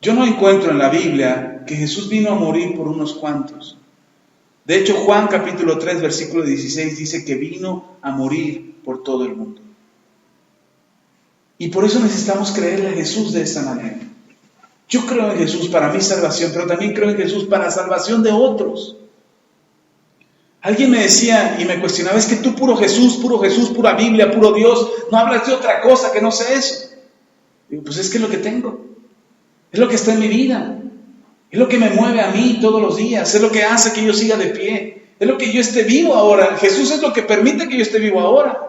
Yo no encuentro en la Biblia que Jesús vino a morir por unos cuantos. De hecho, Juan capítulo 3, versículo 16 dice que vino a morir por todo el mundo. Y por eso necesitamos creerle a Jesús de esta manera. Yo creo en Jesús para mi salvación, pero también creo en Jesús para la salvación de otros. Alguien me decía y me cuestionaba, es que tú pura Biblia, puro Dios, no hablas de otra cosa que no sea eso. Digo, pues es que es lo que tengo, es lo que está en mi vida, es lo que me mueve a mí todos los días, es lo que hace que yo siga de pie, es lo que yo esté vivo ahora. Jesús es lo que permite que yo esté vivo ahora.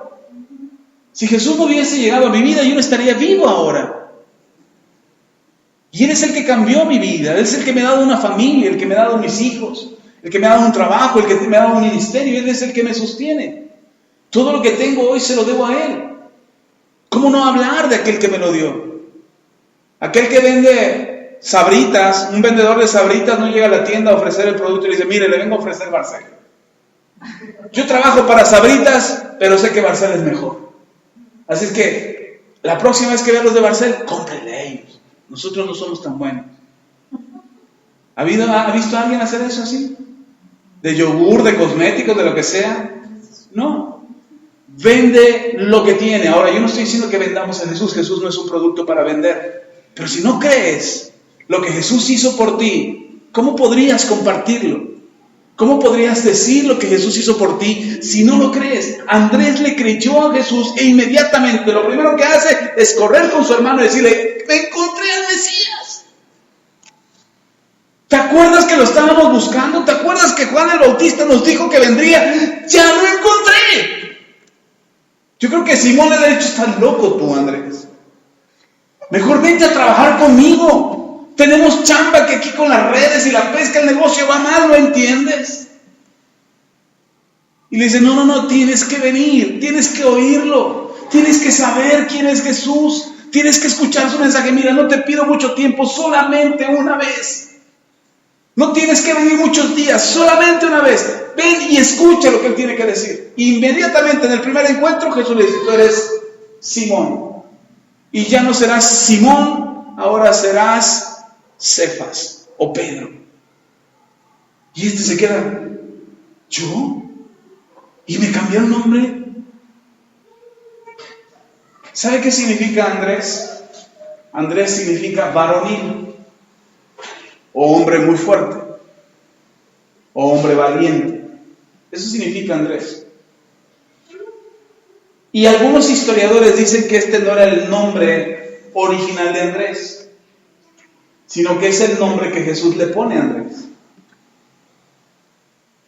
Si Jesús no hubiese llegado a mi vida, yo no estaría vivo ahora. Y Él es el que cambió mi vida, Él es el que me ha dado una familia, el que me ha dado mis hijos, el que me ha dado un trabajo, el que me ha dado un ministerio, Él es el que me sostiene. Todo lo que tengo hoy se lo debo a Él. ¿Cómo no hablar de aquel que me lo dio? Aquel que vende sabritas, un vendedor de sabritas no llega a la tienda a ofrecer el producto y le dice, mire, le vengo a ofrecer Barcel. Yo trabajo para sabritas, pero sé que Barcel es mejor. Así es que la próxima vez que vea los de Barcel, cómprenle a ellos. Nosotros no somos tan buenos. ¿Ha visto a alguien hacer eso así? ¿De yogur, de cosméticos, de lo que sea? No. Vende lo que tiene. Ahora, yo no estoy diciendo que vendamos a Jesús. Jesús no es un producto para vender. Pero si no crees lo que Jesús hizo por ti, ¿cómo podrías compartirlo? ¿Cómo podrías decir lo que Jesús hizo por ti si no lo crees? Andrés le creyó a Jesús e inmediatamente lo primero que hace es correr con su hermano y decirle, me encontré al Mesías. ¿Te acuerdas que lo estábamos buscando? ¿Te acuerdas que Juan el Bautista nos dijo que vendría? ¡Ya lo encontré! Yo creo que Simón le ha dicho, estás loco tú, Andrés. Mejor vente a trabajar conmigo. Tenemos chamba que aquí con las redes y la pesca el negocio va mal, ¿lo entiendes? Y le dice, no, tienes que venir, tienes que oírlo, tienes que saber quién es Jesús, tienes que escuchar su mensaje. Mira, no te pido mucho tiempo, solamente una vez. No tienes que venir muchos días, solamente una vez. Ven y escucha lo que Él tiene que decir. Inmediatamente en el primer encuentro Jesús le dice, tú eres Simón. Y ya no serás Simón, ahora serás Cefas o Pedro. Y este se queda, ¿yo? ¿Y me cambió el nombre? ¿Sabe qué significa Andrés? Andrés significa varonil, o hombre muy fuerte, o hombre valiente. Eso significa Andrés. Y algunos historiadores dicen que este no era el nombre original de Andrés, sino que es el nombre que Jesús le pone a Andrés.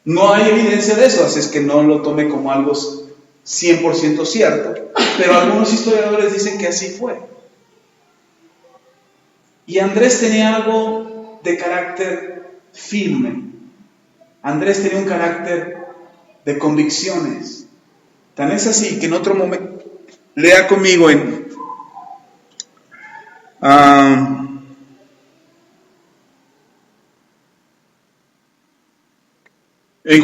No hay evidencia de eso, así es que no lo tome como algo 100% cierto, pero algunos historiadores dicen que así fue. Y Andrés tenía algo de carácter firme. Andrés tenía un carácter de convicciones. Tan es así que en otro momento, lea conmigo en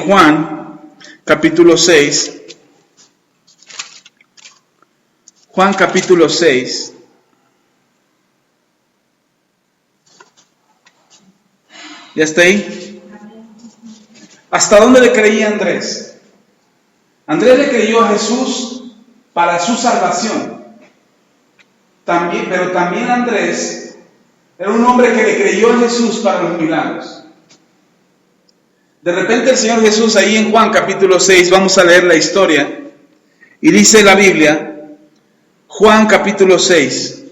Juan, capítulo 6. Juan, capítulo 6. ¿Ya está ahí? ¿Hasta dónde le creía Andrés? Andrés le creyó a Jesús para su salvación. Pero también Andrés era un hombre que le creyó a Jesús para los milagros. De repente el Señor Jesús, ahí en Juan capítulo 6, vamos a leer la historia, y dice la Biblia, Juan capítulo 6,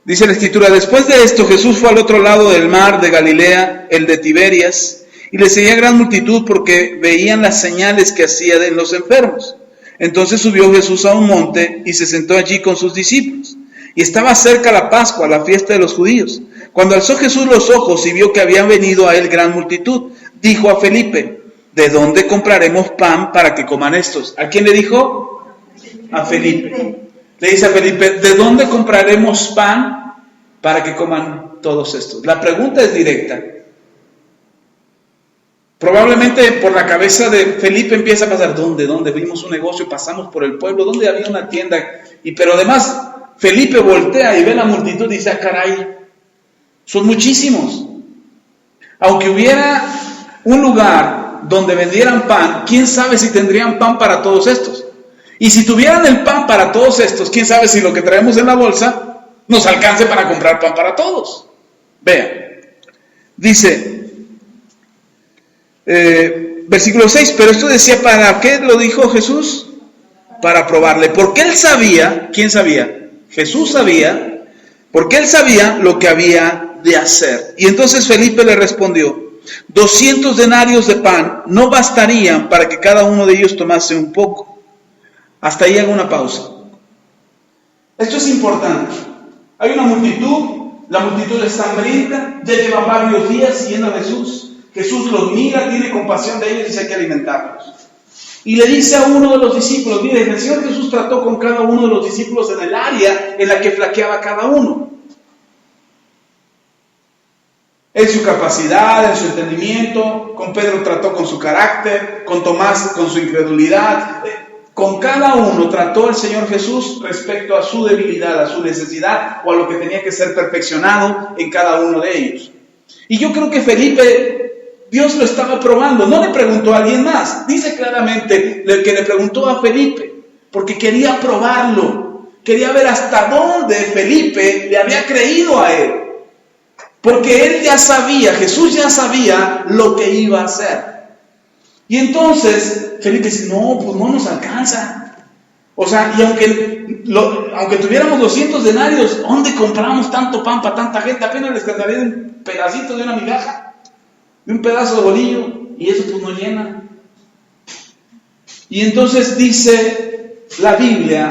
dice la Escritura: después de esto Jesús fue al otro lado del mar de Galilea, el de Tiberias, y le seguía gran multitud porque veían las señales que hacía en los enfermos. Entonces subió Jesús a un monte y se sentó allí con sus discípulos. Y estaba cerca la Pascua, la fiesta de los judíos. Cuando alzó Jesús los ojos y vio que había venido a él gran multitud, dijo a Felipe: ¿de dónde compraremos pan para que coman estos? ¿A quién le dijo? A Felipe. Le dice a Felipe: ¿de dónde compraremos pan para que coman todos estos? La pregunta es directa. Probablemente por la cabeza de Felipe empieza a pasar: ¿dónde? Vimos un negocio, pasamos por el pueblo, ¿dónde había una tienda? Pero además Felipe voltea y ve la multitud y dice: caray, son muchísimos. Aunque hubiera un lugar donde vendieran pan, quién sabe si tendrían pan para todos estos. Y si tuvieran el pan para todos estos, quién sabe si lo que traemos en la bolsa nos alcance para comprar pan para todos. Vean, dice versículo 6, pero esto decía, ¿para qué lo dijo Jesús? Para probarle, porque él sabía. ¿Quién sabía? Jesús sabía, porque él sabía lo que había de hacer. Y entonces Felipe le respondió: 200 denarios de pan no bastarían para que cada uno de ellos tomase un poco. Hasta ahí hago una pausa. Esto es importante. Hay una multitud, la multitud está hambrienta, ya lleva varios días siguiendo a Jesús. Jesús los mira, tiene compasión de ellos y dice: hay que alimentarlos. Y le dice a uno de los discípulos: mire, el Señor Jesús trató con cada uno de los discípulos en el área en la que flaqueaba cada uno. En su capacidad, en su entendimiento. Con Pedro trató con su carácter, con Tomás con su incredulidad. Con cada uno trató el Señor Jesús respecto a su debilidad, a su necesidad o a lo que tenía que ser perfeccionado en cada uno de ellos. Y yo creo que Felipe, Dios lo estaba probando. No le preguntó a alguien más. Dice claramente que le preguntó a Felipe, porque quería probarlo. Quería ver hasta dónde Felipe le había creído a él. Porque él ya sabía, Jesús ya sabía lo que iba a hacer. Y entonces Felipe dice: no, pues no nos alcanza. O sea, y aunque tuviéramos 200 denarios, ¿dónde compramos tanto pan para tanta gente? Apenas les cantaría un pedacito de una migaja, de un pedazo de bolillo, y eso pues no llena. Y entonces dice la Biblia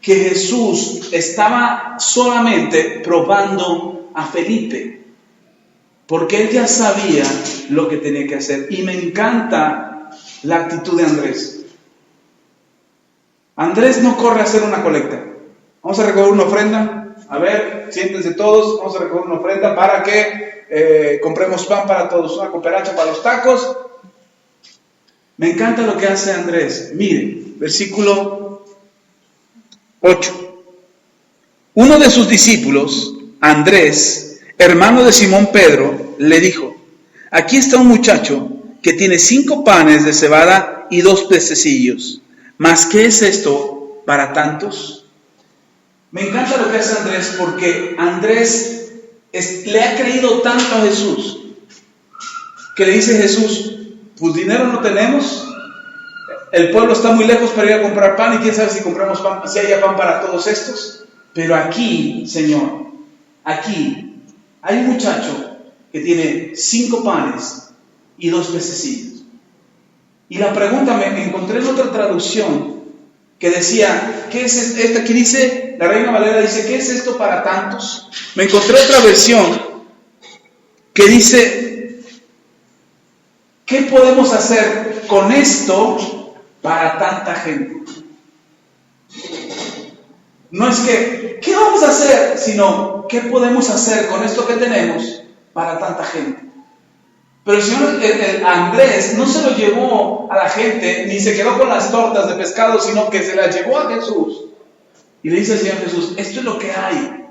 que Jesús estaba solamente probando a Felipe, porque él ya sabía lo que tenía que hacer. Y me encanta la actitud de Andrés. Andrés no corre a hacer una colecta. Vamos a recoger una ofrenda. A ver, siéntense todos. Vamos a recoger una ofrenda para que compremos pan para todos, una cooperacha para los tacos. Me encanta lo que hace Andrés. Miren, versículo 8. Uno de sus discípulos, Andrés, hermano de Simón Pedro, le dijo: aquí está un muchacho que tiene 5 panes de cebada y 2 pececillos. ¿Mas qué es esto para tantos? Me encanta lo que hace Andrés, porque Andrés le ha creído tanto a Jesús, que le dice a Jesús: pues dinero no tenemos, el pueblo está muy lejos para ir a comprar pan, y quién sabe si compramos pan, si haya pan para todos estos. Pero aquí, Señor, aquí hay un muchacho que tiene 5 panes y 2 pececillos. Y la pregunta, me encontré en otra traducción que decía: ¿qué es esto? Aquí dice, la Reina Valera dice: ¿qué es esto para tantos? Me encontré otra versión que dice: ¿qué podemos hacer con esto para tanta gente? No es que, ¿qué vamos a hacer? Sino, ¿qué podemos hacer con esto que tenemos para tanta gente? Pero el Señor Andrés no se lo llevó a la gente, ni se quedó con las tortas de pescado, sino que se las llevó a Jesús. Y le dice al Señor Jesús: esto es lo que hay.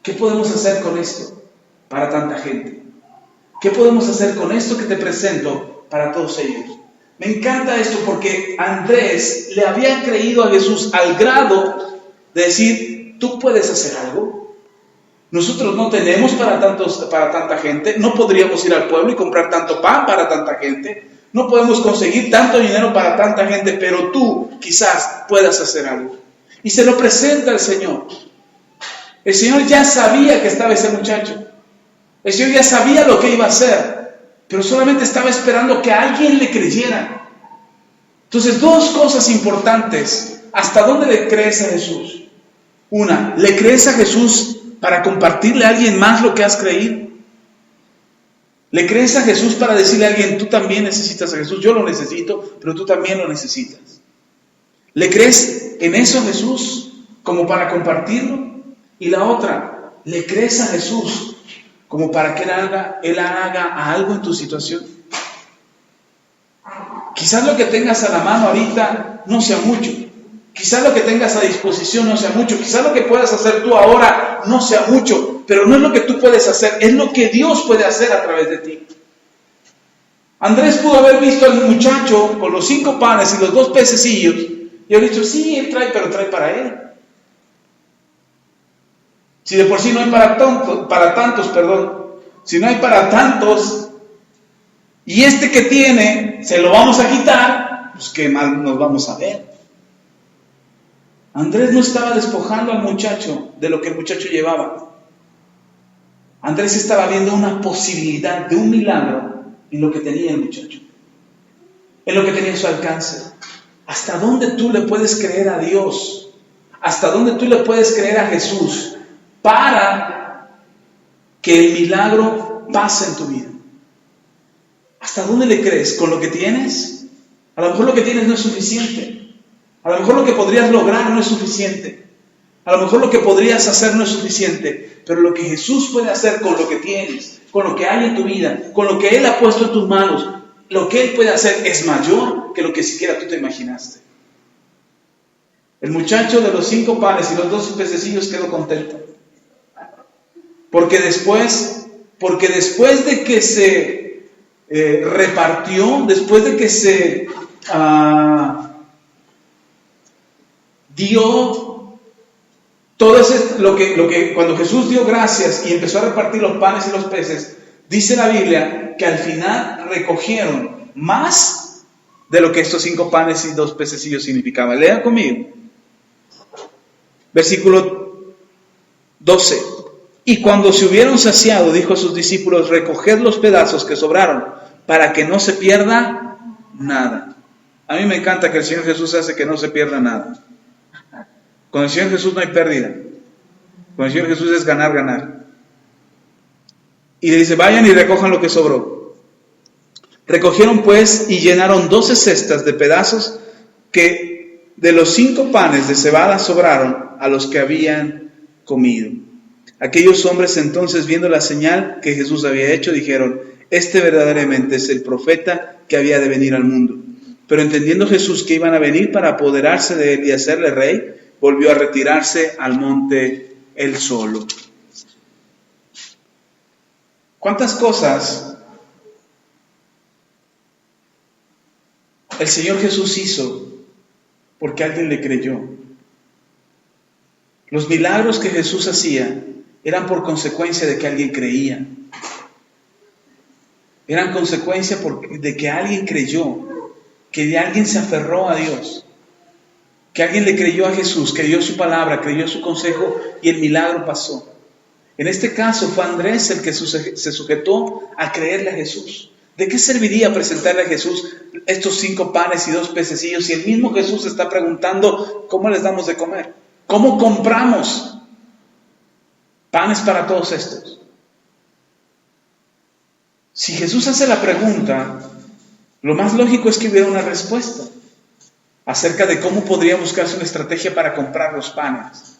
¿Qué podemos hacer con esto para tanta gente? ¿Qué podemos hacer con esto que te presento para todos ellos? Me encanta esto porque Andrés le había creído a Jesús al grado de decir, ¿tú puedes hacer algo? Nosotros no tenemos para tanta gente, no podríamos ir al pueblo y comprar tanto pan para tanta gente, no podemos conseguir tanto dinero para tanta gente, pero tú quizás puedas hacer algo. Y se lo presenta al Señor. El Señor ya sabía que estaba ese muchacho. El Señor ya sabía lo que iba a hacer, pero solamente estaba esperando que alguien le creyera. Entonces, dos cosas importantes. ¿Hasta dónde le crees a Jesús? Una, ¿le crees a Jesús para compartirle a alguien más lo que has creído? ¿Le crees a Jesús para decirle a alguien, tú también necesitas a Jesús? Yo lo necesito, pero tú también lo necesitas. ¿Le crees en eso a Jesús como para compartirlo? Y la otra, ¿le crees a Jesús como para que Él haga algo en tu situación? Quizás lo que tengas a la mano ahorita no sea mucho. Quizás lo que tengas a disposición no sea mucho. Quizás lo que puedas hacer tú ahora no sea mucho. Pero no es lo que tú puedes hacer, es lo que Dios puede hacer a través de ti. Andrés pudo haber visto al muchacho con los 5 panes y los 2 pececillos y haber dicho, sí, él trae, pero trae para él. Si de por sí no hay para tantos, si no hay para tantos, y este que tiene, se lo vamos a quitar, pues qué mal nos vamos a ver. Andrés no estaba despojando al muchacho de lo que el muchacho llevaba. Andrés estaba viendo una posibilidad de un milagro en lo que tenía el muchacho, en lo que tenía a su alcance. ¿Hasta dónde tú le puedes creer a Dios? ¿Hasta dónde tú le puedes creer a Jesús para que el milagro pase en tu vida? ¿Hasta dónde le crees? ¿Con lo que tienes? A lo mejor lo que tienes no es suficiente. A lo mejor lo que podrías lograr no es suficiente. A lo mejor lo que podrías hacer no es suficiente. Pero lo que Jesús puede hacer con lo que tienes, con lo que hay en tu vida, con lo que Él ha puesto en tus manos, lo que Él puede hacer es mayor que lo que siquiera tú te imaginaste. El muchacho de los 5 panes y los 2 pececillos quedó contento. Porque después de que se repartió, después de que se dio todo lo que cuando Jesús dio gracias y empezó a repartir los panes y los peces, dice la Biblia que al final recogieron más de lo que estos 5 panes y 2 pececillos significaban. Lea conmigo. Versículo 12. Y cuando se hubieron saciado, dijo a sus discípulos, recoged los pedazos que sobraron, para que no se pierda nada. A mí me encanta que el Señor Jesús hace que no se pierda nada. Con el Señor Jesús no hay pérdida. Con el Señor Jesús es ganar, ganar. Y le dice, vayan y recojan lo que sobró. Recogieron pues y llenaron 12 cestas de pedazos que de los 5 panes de cebada sobraron a los que habían comido. Aquellos hombres entonces, viendo la señal que Jesús había hecho, dijeron, este verdaderamente es el profeta que había de venir al mundo. Pero entendiendo Jesús que iban a venir para apoderarse de él y hacerle rey, volvió a retirarse al monte él solo. ¿Cuántas cosas el Señor Jesús hizo porque alguien le creyó? Los milagros que Jesús hacía eran por consecuencia de que alguien creía. Eran consecuencia de que alguien creyó, que alguien se aferró a Dios, que alguien le creyó a Jesús, creyó su palabra, creyó su consejo y el milagro pasó. En este caso fue Andrés el que se sujetó a creerle a Jesús. ¿De qué serviría presentarle a Jesús estos 5 panes y 2 pececillos si el mismo Jesús está preguntando cómo les damos de comer? ¿Cómo compramos panes para todos estos? Si Jesús hace la pregunta, lo más lógico es que hubiera una respuesta acerca de cómo podría buscarse una estrategia para comprar los panes.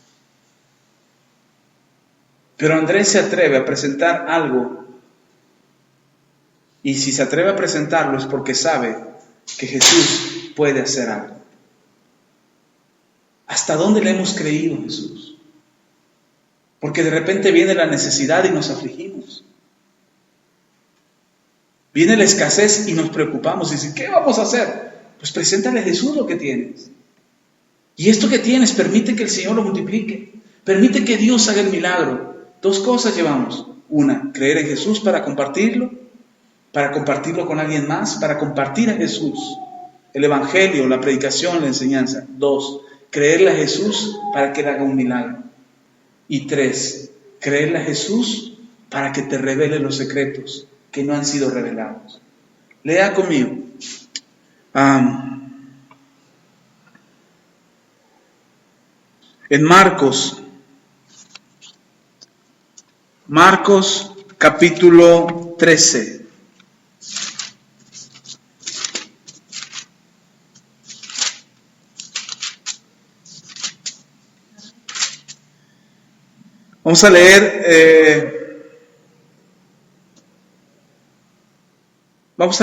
Pero Andrés se atreve a presentar algo, y si se atreve a presentarlo es porque sabe que Jesús puede hacer algo. ¿Hasta dónde le hemos creído a Jesús? Porque de repente viene la necesidad y nos afligimos. Viene la escasez y nos preocupamos. Y dicen, ¿qué vamos a hacer? Pues preséntale a Jesús lo que tienes. Y esto que tienes, permite que el Señor lo multiplique. Permite que Dios haga el milagro. 2 cosas llevamos. Una, creer en Jesús para compartirlo con alguien más, para compartir a Jesús. El Evangelio, la predicación, la enseñanza. 2, creerle a Jesús para que Él haga un milagro. Y 3, creerle a Jesús para que te revele los secretos que no han sido revelados. Lea conmigo. En Marcos capítulo 13. Vamos a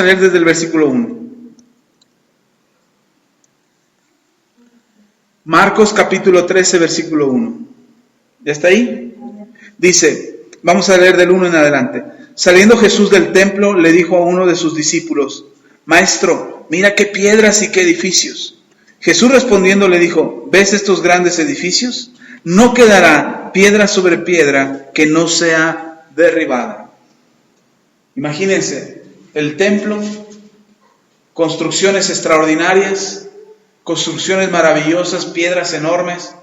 leer desde el versículo 1. Marcos capítulo 13, versículo 1. ¿Ya está ahí? Dice, vamos a leer del 1 en adelante. Saliendo Jesús del templo, le dijo a uno de sus discípulos, Maestro, mira qué piedras y qué edificios. Jesús respondiendo le dijo, ¿ves estos grandes edificios? No quedará piedra sobre piedra que no sea derribada. Imagínense, el templo, construcciones extraordinarias, construcciones maravillosas, piedras enormes.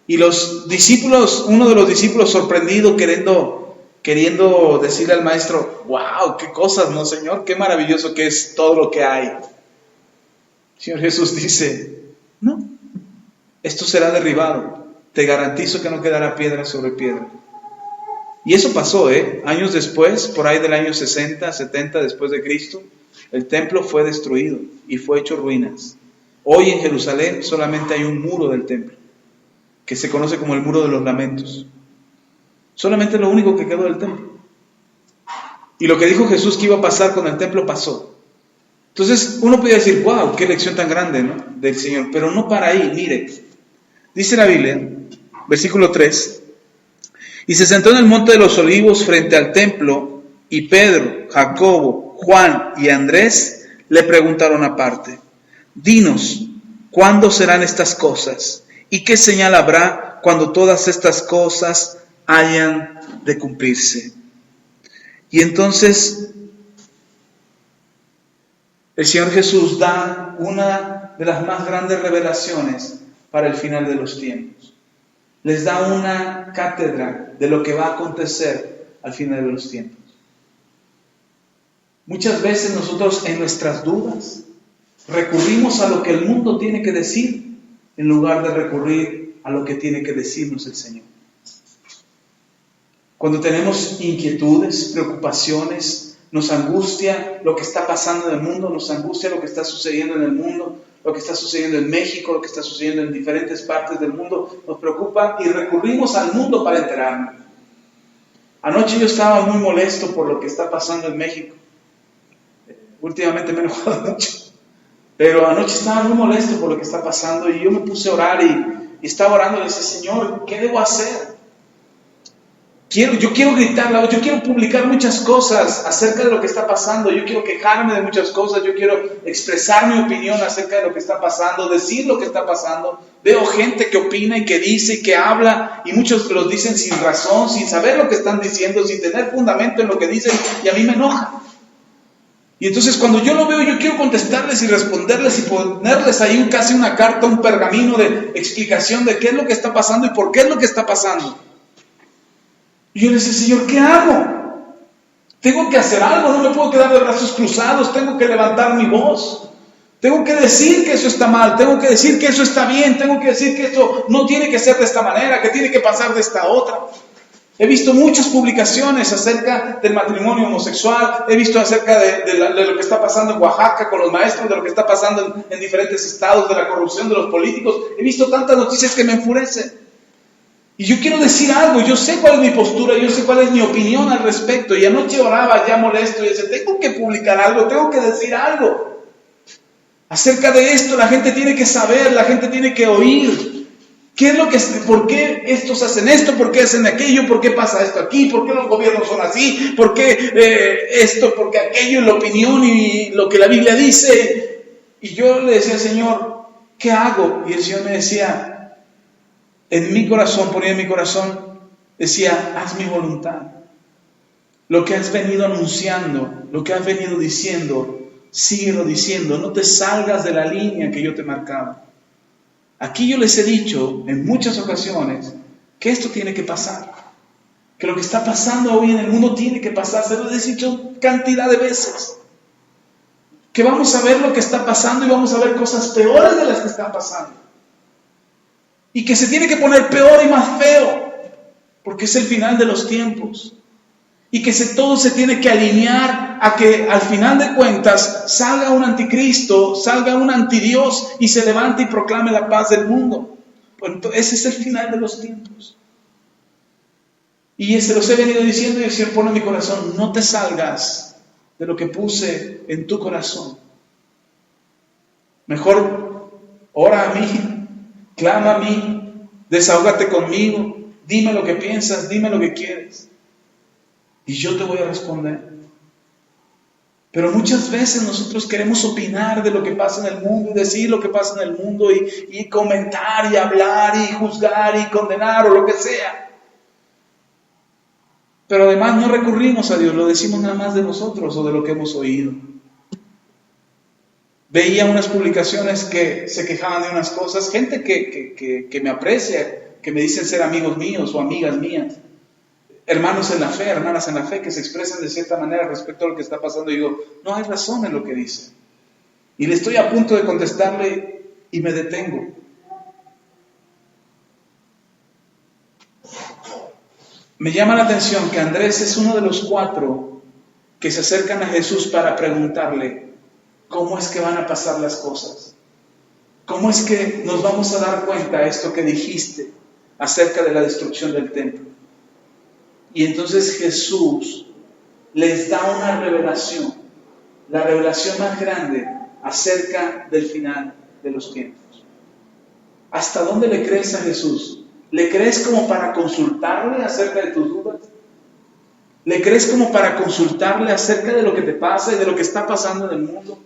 Y los discípulos, uno de los discípulos sorprendido, queriendo decirle al maestro, wow, qué cosas, ¿no, Señor? Qué maravilloso que es todo lo que hay. El Señor Jesús dice, no, esto será derribado. Te garantizo que no quedará piedra sobre piedra. Y eso pasó, años después, por ahí del año 60, 70 después de Cristo, el templo fue destruido y fue hecho ruinas. Hoy en Jerusalén solamente hay un muro del templo, que se conoce como el Muro de los Lamentos. Solamente lo único que quedó del templo. Y lo que dijo Jesús que iba a pasar con el templo pasó. Entonces uno podría decir, wow, qué lección tan grande, ¿no?, del Señor. Pero no para ahí, mire. Dice la Biblia, versículo 3, y se sentó en el monte de los olivos frente al templo, y Pedro, Jacobo, Juan y Andrés le preguntaron aparte, dinos, ¿cuándo serán estas cosas? ¿Y qué señal habrá cuando todas estas cosas hayan de cumplirse? Y entonces el Señor Jesús da una de las más grandes revelaciones para el final de los tiempos. Les da una cátedra de lo que va a acontecer al final de los tiempos. Muchas veces nosotros en nuestras dudas recurrimos a lo que el mundo tiene que decir en lugar de recurrir a lo que tiene que decirnos el Señor. Cuando tenemos inquietudes, preocupaciones, nos angustia lo que está pasando en el mundo, nos angustia lo que está sucediendo en el mundo, lo que está sucediendo en México, lo que está sucediendo en diferentes partes del mundo, nos preocupa y recurrimos al mundo para enterarnos. Anoche yo estaba muy molesto por lo que está pasando en México. Últimamente me he enojado mucho, pero anoche estaba muy molesto por lo que está pasando y yo me puse a orar y estaba orando y le decía, Señor, ¿qué debo hacer? Yo quiero gritar, yo quiero publicar muchas cosas acerca de lo que está pasando, yo quiero quejarme de muchas cosas, yo quiero expresar mi opinión acerca de lo que está pasando, decir lo que está pasando. Veo gente que opina y que dice y que habla, y muchos que los dicen sin razón, sin saber lo que están diciendo, sin tener fundamento en lo que dicen, y a mí me enoja. Y entonces cuando yo lo veo, yo quiero contestarles y responderles y ponerles ahí casi una carta, un pergamino de explicación de qué es lo que está pasando y por qué es lo que está pasando. Y yo le decía, Señor, ¿qué hago? Tengo que hacer algo, no me puedo quedar de brazos cruzados, tengo que levantar mi voz. Tengo que decir que eso está mal, tengo que decir que eso está bien, tengo que decir que esto no tiene que ser de esta manera, que tiene que pasar de esta otra. He visto muchas publicaciones acerca del matrimonio homosexual, he visto acerca de lo que está pasando en Oaxaca con los maestros, de lo que está pasando en diferentes estados, de la corrupción de los políticos. He visto tantas noticias que me enfurecen. Y yo quiero decir algo, yo sé cuál es mi postura, yo sé cuál es mi opinión al respecto. Y anoche oraba ya molesto y decía, tengo que publicar algo, tengo que decir algo. Acerca de esto la gente tiene que saber, la gente tiene que oír. ¿Por qué estos hacen esto? ¿Por qué hacen aquello? ¿Por qué pasa esto aquí? ¿Por qué los gobiernos son así? ¿Por qué esto? ¿Por qué aquello? La opinión y lo que la Biblia dice. Y yo le decía al Señor, ¿qué hago? Y el Señor me decía, en mi corazón, ponía en mi corazón, decía, haz mi voluntad. Lo que has venido anunciando, lo que has venido diciendo, síguelo diciendo. No te salgas de la línea que yo te marcaba. Aquí yo les he dicho en muchas ocasiones que esto tiene que pasar, que lo que está pasando hoy en el mundo tiene que pasar. Se lo he dicho cantidad de veces, que vamos a ver lo que está pasando y vamos a ver cosas peores de las que están pasando, y que se tiene que poner peor y más feo, porque es el final de los tiempos, y que todo se tiene que alinear a que al final de cuentas salga un anticristo, salga un antidios y se levante y proclame la paz del mundo. Pues ese es el final de los tiempos. Y se los he venido diciendo y el Señor pone en mi corazón, no te salgas de lo que puse en tu corazón. Mejor ora a mí, clama a mí, desahógate conmigo, dime lo que piensas, dime lo que quieres. Y yo te voy a responder. Pero muchas veces nosotros queremos opinar de lo que pasa en el mundo y decir lo que pasa en el mundo y comentar y hablar y juzgar y condenar o lo que sea. Pero además no recurrimos a Dios, lo decimos nada más de nosotros o de lo que hemos oído. Veía unas publicaciones que se quejaban de unas cosas, gente que me aprecia, que me dicen ser amigos míos o amigas mías. Hermanos en la fe, hermanas en la fe, que se expresan de cierta manera respecto a lo que está pasando. Y digo, no hay razón en lo que dice. Y le estoy a punto de contestarle y me detengo. Me llama la atención que Andrés es uno de los 4 que se acercan a Jesús para preguntarle, ¿cómo es que van a pasar las cosas? ¿Cómo es que nos vamos a dar cuenta de esto que dijiste acerca de la destrucción del templo? Y entonces Jesús les da una revelación, la revelación más grande acerca del final de los tiempos. ¿Hasta dónde le crees a Jesús? ¿Le crees como para consultarle acerca de tus dudas? ¿Le crees como para consultarle acerca de lo que te pasa y de lo que está pasando en el mundo?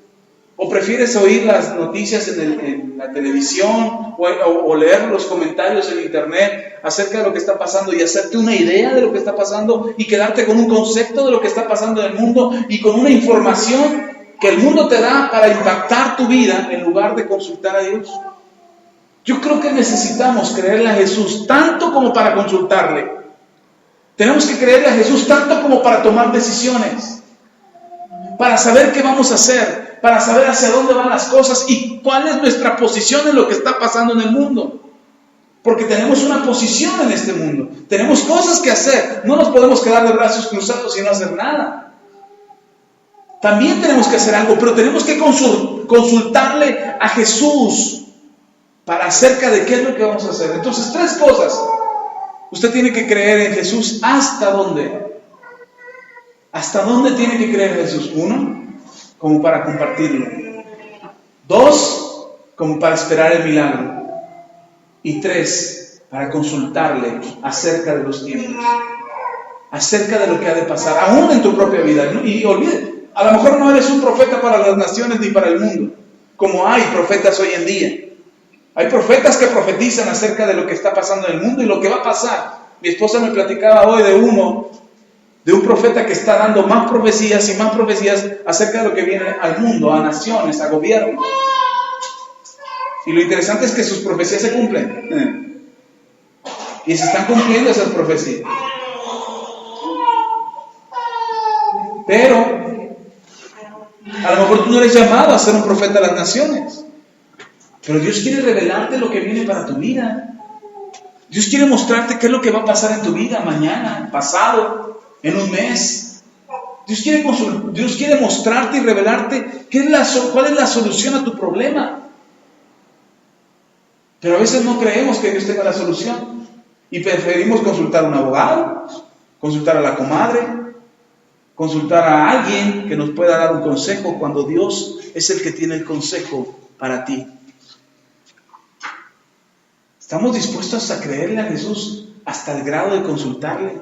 ¿O prefieres oír las noticias en la televisión o leer los comentarios en internet acerca de lo que está pasando y hacerte una idea de lo que está pasando y quedarte con un concepto de lo que está pasando en el mundo y con una información que el mundo te da para impactar tu vida en lugar de consultar a Dios? Yo creo que necesitamos creerle a Jesús tanto como para consultarle. Tenemos que creerle a Jesús tanto como para tomar decisiones, para saber qué vamos a hacer, para saber hacia dónde van las cosas y cuál es nuestra posición en lo que está pasando en el mundo. Porque tenemos una posición en este mundo, tenemos cosas que hacer, no nos podemos quedar de brazos cruzados y no hacer nada. También tenemos que hacer algo, pero tenemos que consultarle a Jesús para acerca de qué es lo que vamos a hacer. Entonces, 3 cosas. Usted tiene que creer en Jesús. ¿Hasta dónde? ¿Hasta dónde tiene que creer en Jesús? 1, como para compartirlo. 2, como para esperar el milagro. Y 3, para consultarle acerca de los tiempos. Acerca de lo que ha de pasar, aún en tu propia vida. Y olvide, a lo mejor no eres un profeta para las naciones ni para el mundo, como hay profetas hoy en día. Hay profetas que profetizan acerca de lo que está pasando en el mundo y lo que va a pasar. Mi esposa me platicaba hoy de un profeta que está dando más profecías y más profecías acerca de lo que viene al mundo, a naciones, a gobiernos. Y lo interesante es que sus profecías se cumplen. Y se están cumpliendo esas profecías. Pero a lo mejor tú no eres llamado a ser un profeta de las naciones. Pero Dios quiere revelarte lo que viene para tu vida. Dios quiere mostrarte qué es lo que va a pasar en tu vida mañana, pasado, en un mes. Dios quiere mostrarte y revelarte cuál es la solución a tu problema. Pero a veces no creemos que Dios tenga la solución y preferimos consultar a un abogado, consultar a la comadre, consultar a alguien que nos pueda dar un consejo cuando Dios es el que tiene el consejo para ti. Estamos dispuestos a creerle a Jesús hasta el grado de consultarle,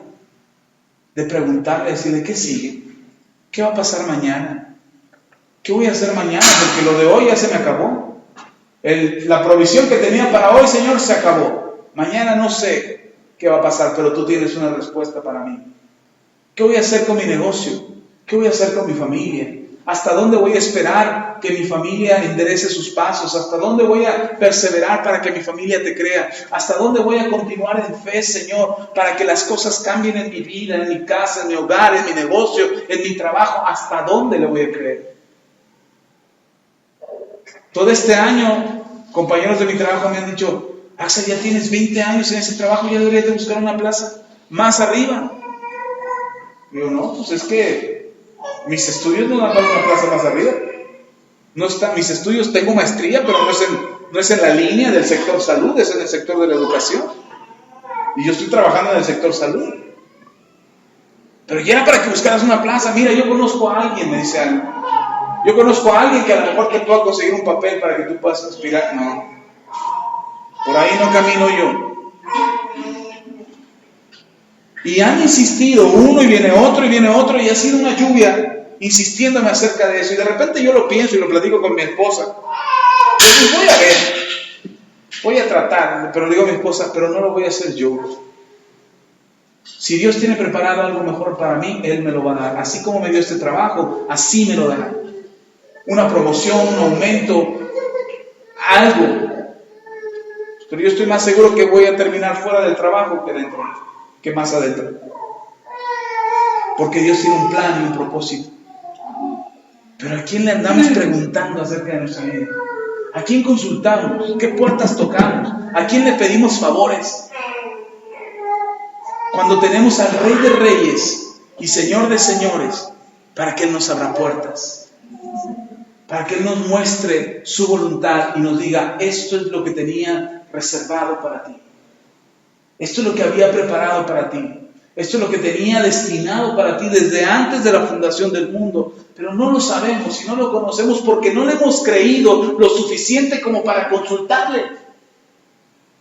de preguntarle, decirle, ¿qué sigue? ¿Qué va a pasar mañana? ¿Qué voy a hacer mañana? Porque lo de hoy ya se me acabó. La provisión que tenía para hoy, Señor, se acabó. Mañana no sé qué va a pasar, pero tú tienes una respuesta para mí. ¿Qué voy a hacer con mi negocio? ¿Qué voy a hacer con mi familia? ¿Hasta dónde voy a esperar que mi familia enderece sus pasos? ¿Hasta dónde voy a perseverar para que mi familia te crea? ¿Hasta dónde voy a continuar en fe, Señor, para que las cosas cambien en mi vida, en mi casa, en mi hogar, en mi negocio, en mi trabajo? ¿Hasta dónde le voy a creer? Todo este año, compañeros de mi trabajo me han dicho, Axel, ya tienes 20 años en ese trabajo, ya deberías de buscar una plaza más arriba. Digo, no, pues es que mis estudios no dan para una plaza más arriba. No está, mis estudios, tengo maestría, pero no es en la línea del sector salud, es en el sector de la educación. Y yo estoy trabajando en el sector salud. Pero ya era para que buscaras una plaza. Mira, yo conozco a alguien, me dice algo. Yo conozco a alguien que a lo mejor te pueda conseguir un papel para que tú puedas aspirar. No, por ahí no camino yo. Y han insistido uno y viene otro y ha sido una lluvia insistiéndome acerca de eso. Y de repente yo lo pienso y lo platico con mi esposa. Pues voy a ver, voy a tratar, pero le digo a mi esposa, pero no lo voy a hacer yo. Si Dios tiene preparado algo mejor para mí, Él me lo va a dar. Así como me dio este trabajo, así me lo dará. Una promoción, un aumento, algo. Pero yo estoy más seguro que voy a terminar fuera del trabajo que dentro, que más adentro. Porque Dios tiene un plan y un propósito. Pero ¿a quién le andamos preguntando acerca de nuestra vida? ¿A quién consultamos? ¿Qué puertas tocamos? ¿A quién le pedimos favores? Cuando tenemos al Rey de Reyes y Señor de Señores, para que Él nos abra puertas, para que Él nos muestre su voluntad y nos diga, esto es lo que tenía reservado para ti. Esto es lo que había preparado para ti. Esto es lo que tenía destinado para ti desde antes de la fundación del mundo. Pero no lo sabemos y no lo conocemos porque no le hemos creído lo suficiente como para consultarle.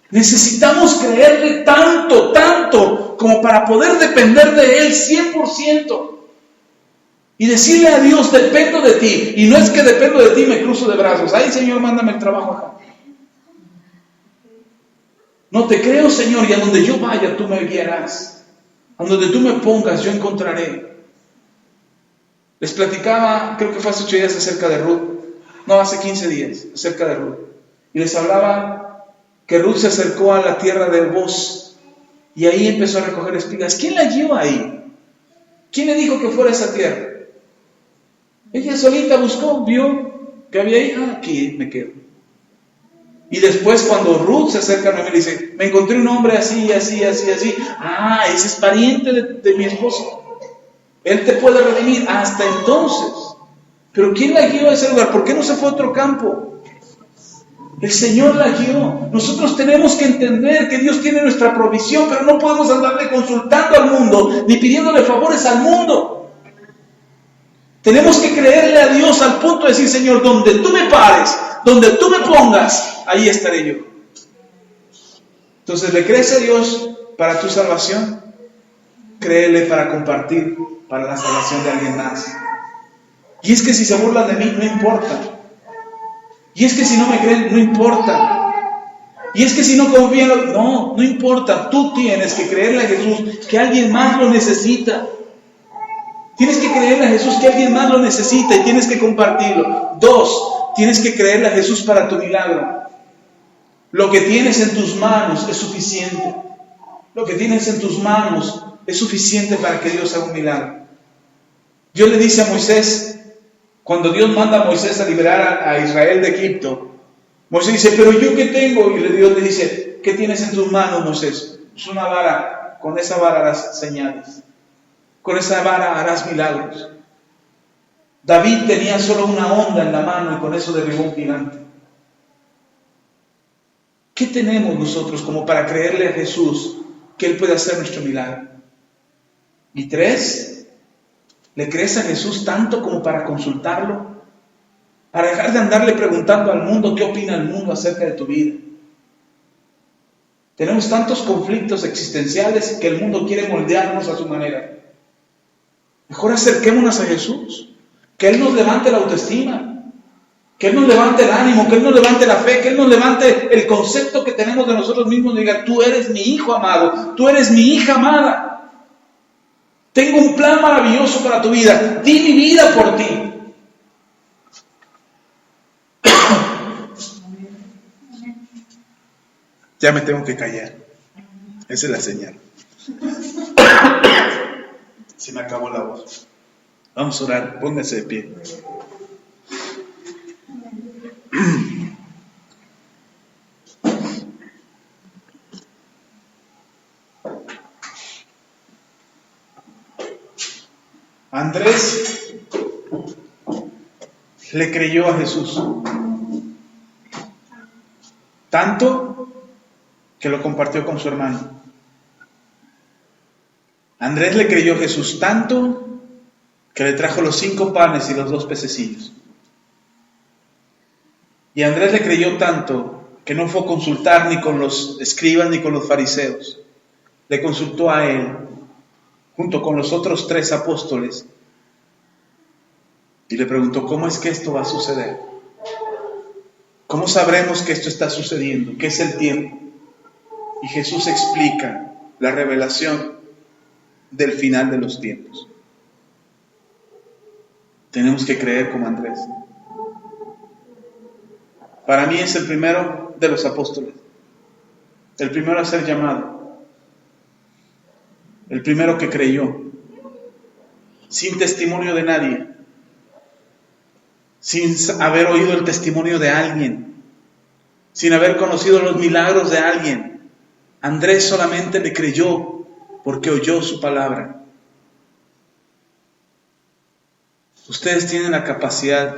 Necesitamos creerle tanto, tanto, como para poder depender de Él 100%. Y decirle a Dios, dependo de ti. Y no es que dependo de ti, me cruzo de brazos. Ay, Señor, mándame el trabajo acá. No te creo, Señor, y a donde yo vaya, tú me guiarás. A donde tú me pongas, yo encontraré. Les platicaba, creo que fue hace 8 días acerca de Ruth. No, hace 15 días, acerca de Ruth. Y les hablaba que Ruth se acercó a la tierra del Bosra y ahí empezó a recoger espigas. ¿Quién la guió ahí? ¿Quién le dijo que fuera a esa tierra? Ella solita buscó, vio que había ahí, aquí me quedo. Y después cuando Ruth se acerca a mí y dice, me encontré un hombre así, así, así, así. Ese es pariente de mi esposo. Él te puede redimir. Hasta entonces. Pero ¿quién la guió a ese lugar? ¿Por qué no se fue a otro campo? El Señor la guió. Nosotros tenemos que entender que Dios tiene nuestra provisión, pero no podemos andarle consultando al mundo, ni pidiéndole favores al mundo. Tenemos que creerle a Dios al punto de decir, Señor, donde tú me pares, donde tú me pongas, ahí estaré yo. Entonces, ¿le crees a Dios para tu salvación? Créele para compartir, para la salvación de alguien más. Y es que si se burlan de mí, no importa. Y es que si no me creen, no importa. Y es que si no confían, no importa. Tú tienes que creerle a Jesús que alguien más lo necesita. Tienes que creerle a Jesús que alguien más lo necesita y tienes que compartirlo. 2, tienes que creerle a Jesús para tu milagro. Lo que tienes en tus manos es suficiente. Lo que tienes en tus manos es suficiente para que Dios haga un milagro. Dios le dice a Moisés, cuando Dios manda a Moisés a liberar a Israel de Egipto, Moisés dice, pero ¿yo qué tengo? Y Dios le dice, ¿qué tienes en tus manos, Moisés? Es una vara, con esa vara harás señales. Con esa vara harás milagros. David tenía solo una honda en la mano y con eso derribó un gigante. ¿Qué tenemos nosotros como para creerle a Jesús que Él puede hacer nuestro milagro? Y 3, ¿le crees a Jesús tanto como para consultarlo? Para dejar de andarle preguntando al mundo qué opina el mundo acerca de tu vida. Tenemos tantos conflictos existenciales que el mundo quiere moldearnos a su manera. Mejor acerquémonos a Jesús, que Él nos levante la autoestima, que Él nos levante el ánimo, que Él nos levante la fe, que Él nos levante el concepto que tenemos de nosotros mismos y diga: tú eres mi hijo amado, tú eres mi hija amada. Tengo un plan maravilloso para tu vida, di mi vida por ti. Ya me tengo que callar. Esa es la señal. Se me acabó la voz. Vamos a orar, póngase de pie. Andrés le creyó a Jesús tanto que lo compartió con su hermano. Andrés le creyó a Jesús tanto que le trajo los 5 panes y los 2 pececillos. Y Andrés le creyó tanto que no fue a consultar ni con los escribas ni con los fariseos. Le consultó a él, junto con los otros 3 apóstoles, y le preguntó: ¿cómo es que esto va a suceder? ¿Cómo sabremos que esto está sucediendo? ¿Qué es el tiempo? Y Jesús explica la revelación del final de los tiempos. Tenemos que creer como Andrés. Para mí es el primero de los apóstoles, el primero a ser llamado, el primero que creyó, sin testimonio de nadie, sin haber oído el testimonio de alguien, sin haber conocido los milagros de alguien. Andrés solamente le creyó porque oyó su palabra. Ustedes tienen la capacidad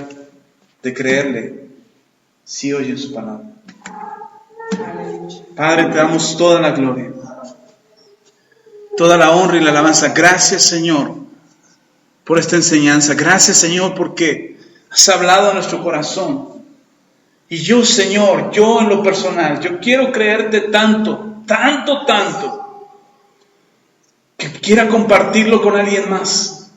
de creerle si oyen su palabra. Padre, te damos toda la gloria, toda la honra y la alabanza. Gracias, Señor, por esta enseñanza. Gracias, Señor, porque has hablado a nuestro corazón. Y yo, Señor, yo en lo personal, yo quiero creerte tanto, que quiera compartirlo con alguien más.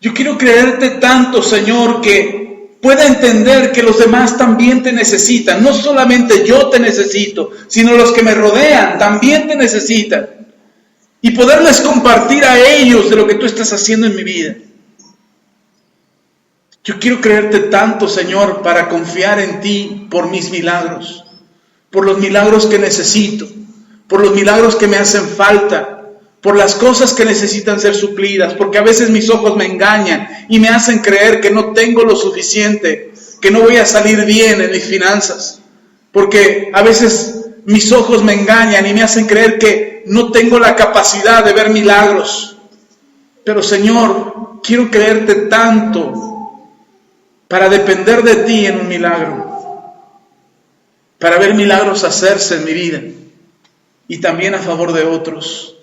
Yo quiero creerte tanto, Señor, que pueda entender que los demás también te necesitan. No solamente yo te necesito, sino los que me rodean también te necesitan. Y poderles compartir a ellos de lo que tú estás haciendo en mi vida. Yo quiero creerte tanto, Señor, para confiar en ti por mis milagros, por los milagros que necesito, por los milagros que me hacen falta, por las cosas que necesitan ser suplidas, porque a veces mis ojos me engañan y me hacen creer que no tengo lo suficiente, que no voy a salir bien en mis finanzas, porque a veces mis ojos me engañan y me hacen creer que no tengo la capacidad de ver milagros. Pero, Señor, quiero creerte tanto para depender de ti en un milagro, para ver milagros hacerse en mi vida y también a favor de otros.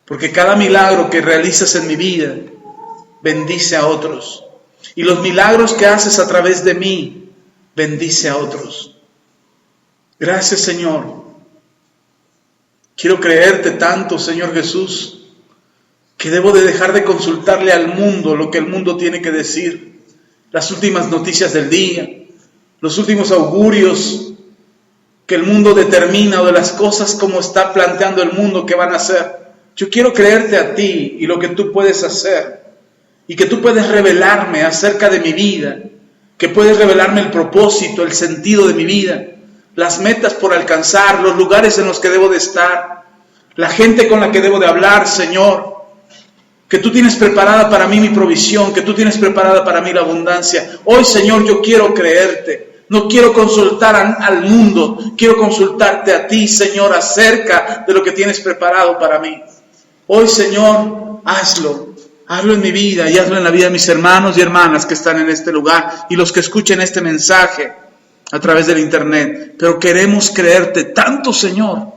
Porque cada milagro que realizas en mi vida bendice a otros. Y los milagros que haces a través de mí bendice a otros. Gracias, Señor. Quiero creerte tanto, Señor Jesús, que debo de dejar de consultarle al mundo lo que el mundo tiene que decir. Las últimas noticias del día, los últimos augurios que el mundo determina, o de las cosas como está planteando el mundo que van a hacer. Yo quiero creerte a ti y lo que tú puedes hacer, y que tú puedes revelarme acerca de mi vida, que puedes revelarme el propósito, el sentido de mi vida, las metas por alcanzar, los lugares en los que debo de estar, la gente con la que debo de hablar, Señor. Que tú tienes preparada para mí mi provisión, que tú tienes preparada para mí la abundancia. Hoy, Señor, yo quiero creerte. No quiero consultar al mundo, quiero consultarte a ti, Señor, acerca de lo que tienes preparado para mí. Hoy, Señor, hazlo en mi vida y hazlo en la vida de mis hermanos y hermanas que están en este lugar y los que escuchen este mensaje a través del internet. Pero queremos creerte tanto, Señor,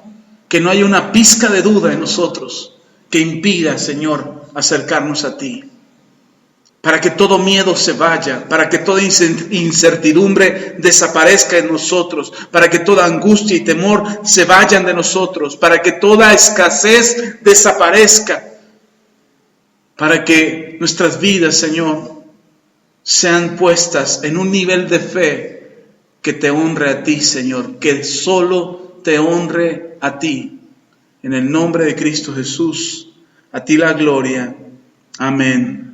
que no haya una pizca de duda en nosotros que impida, Señor, acercarnos a ti. para que todo miedo se vaya, para que toda incertidumbre desaparezca en nosotros, para que toda angustia y temor se vayan de nosotros, para que toda escasez desaparezca, para que nuestras vidas, Señor, sean puestas en un nivel de fe que te honre a ti, Señor, que solo te honre a ti. En el nombre de Cristo Jesús, a ti la gloria. Amén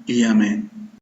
y amén.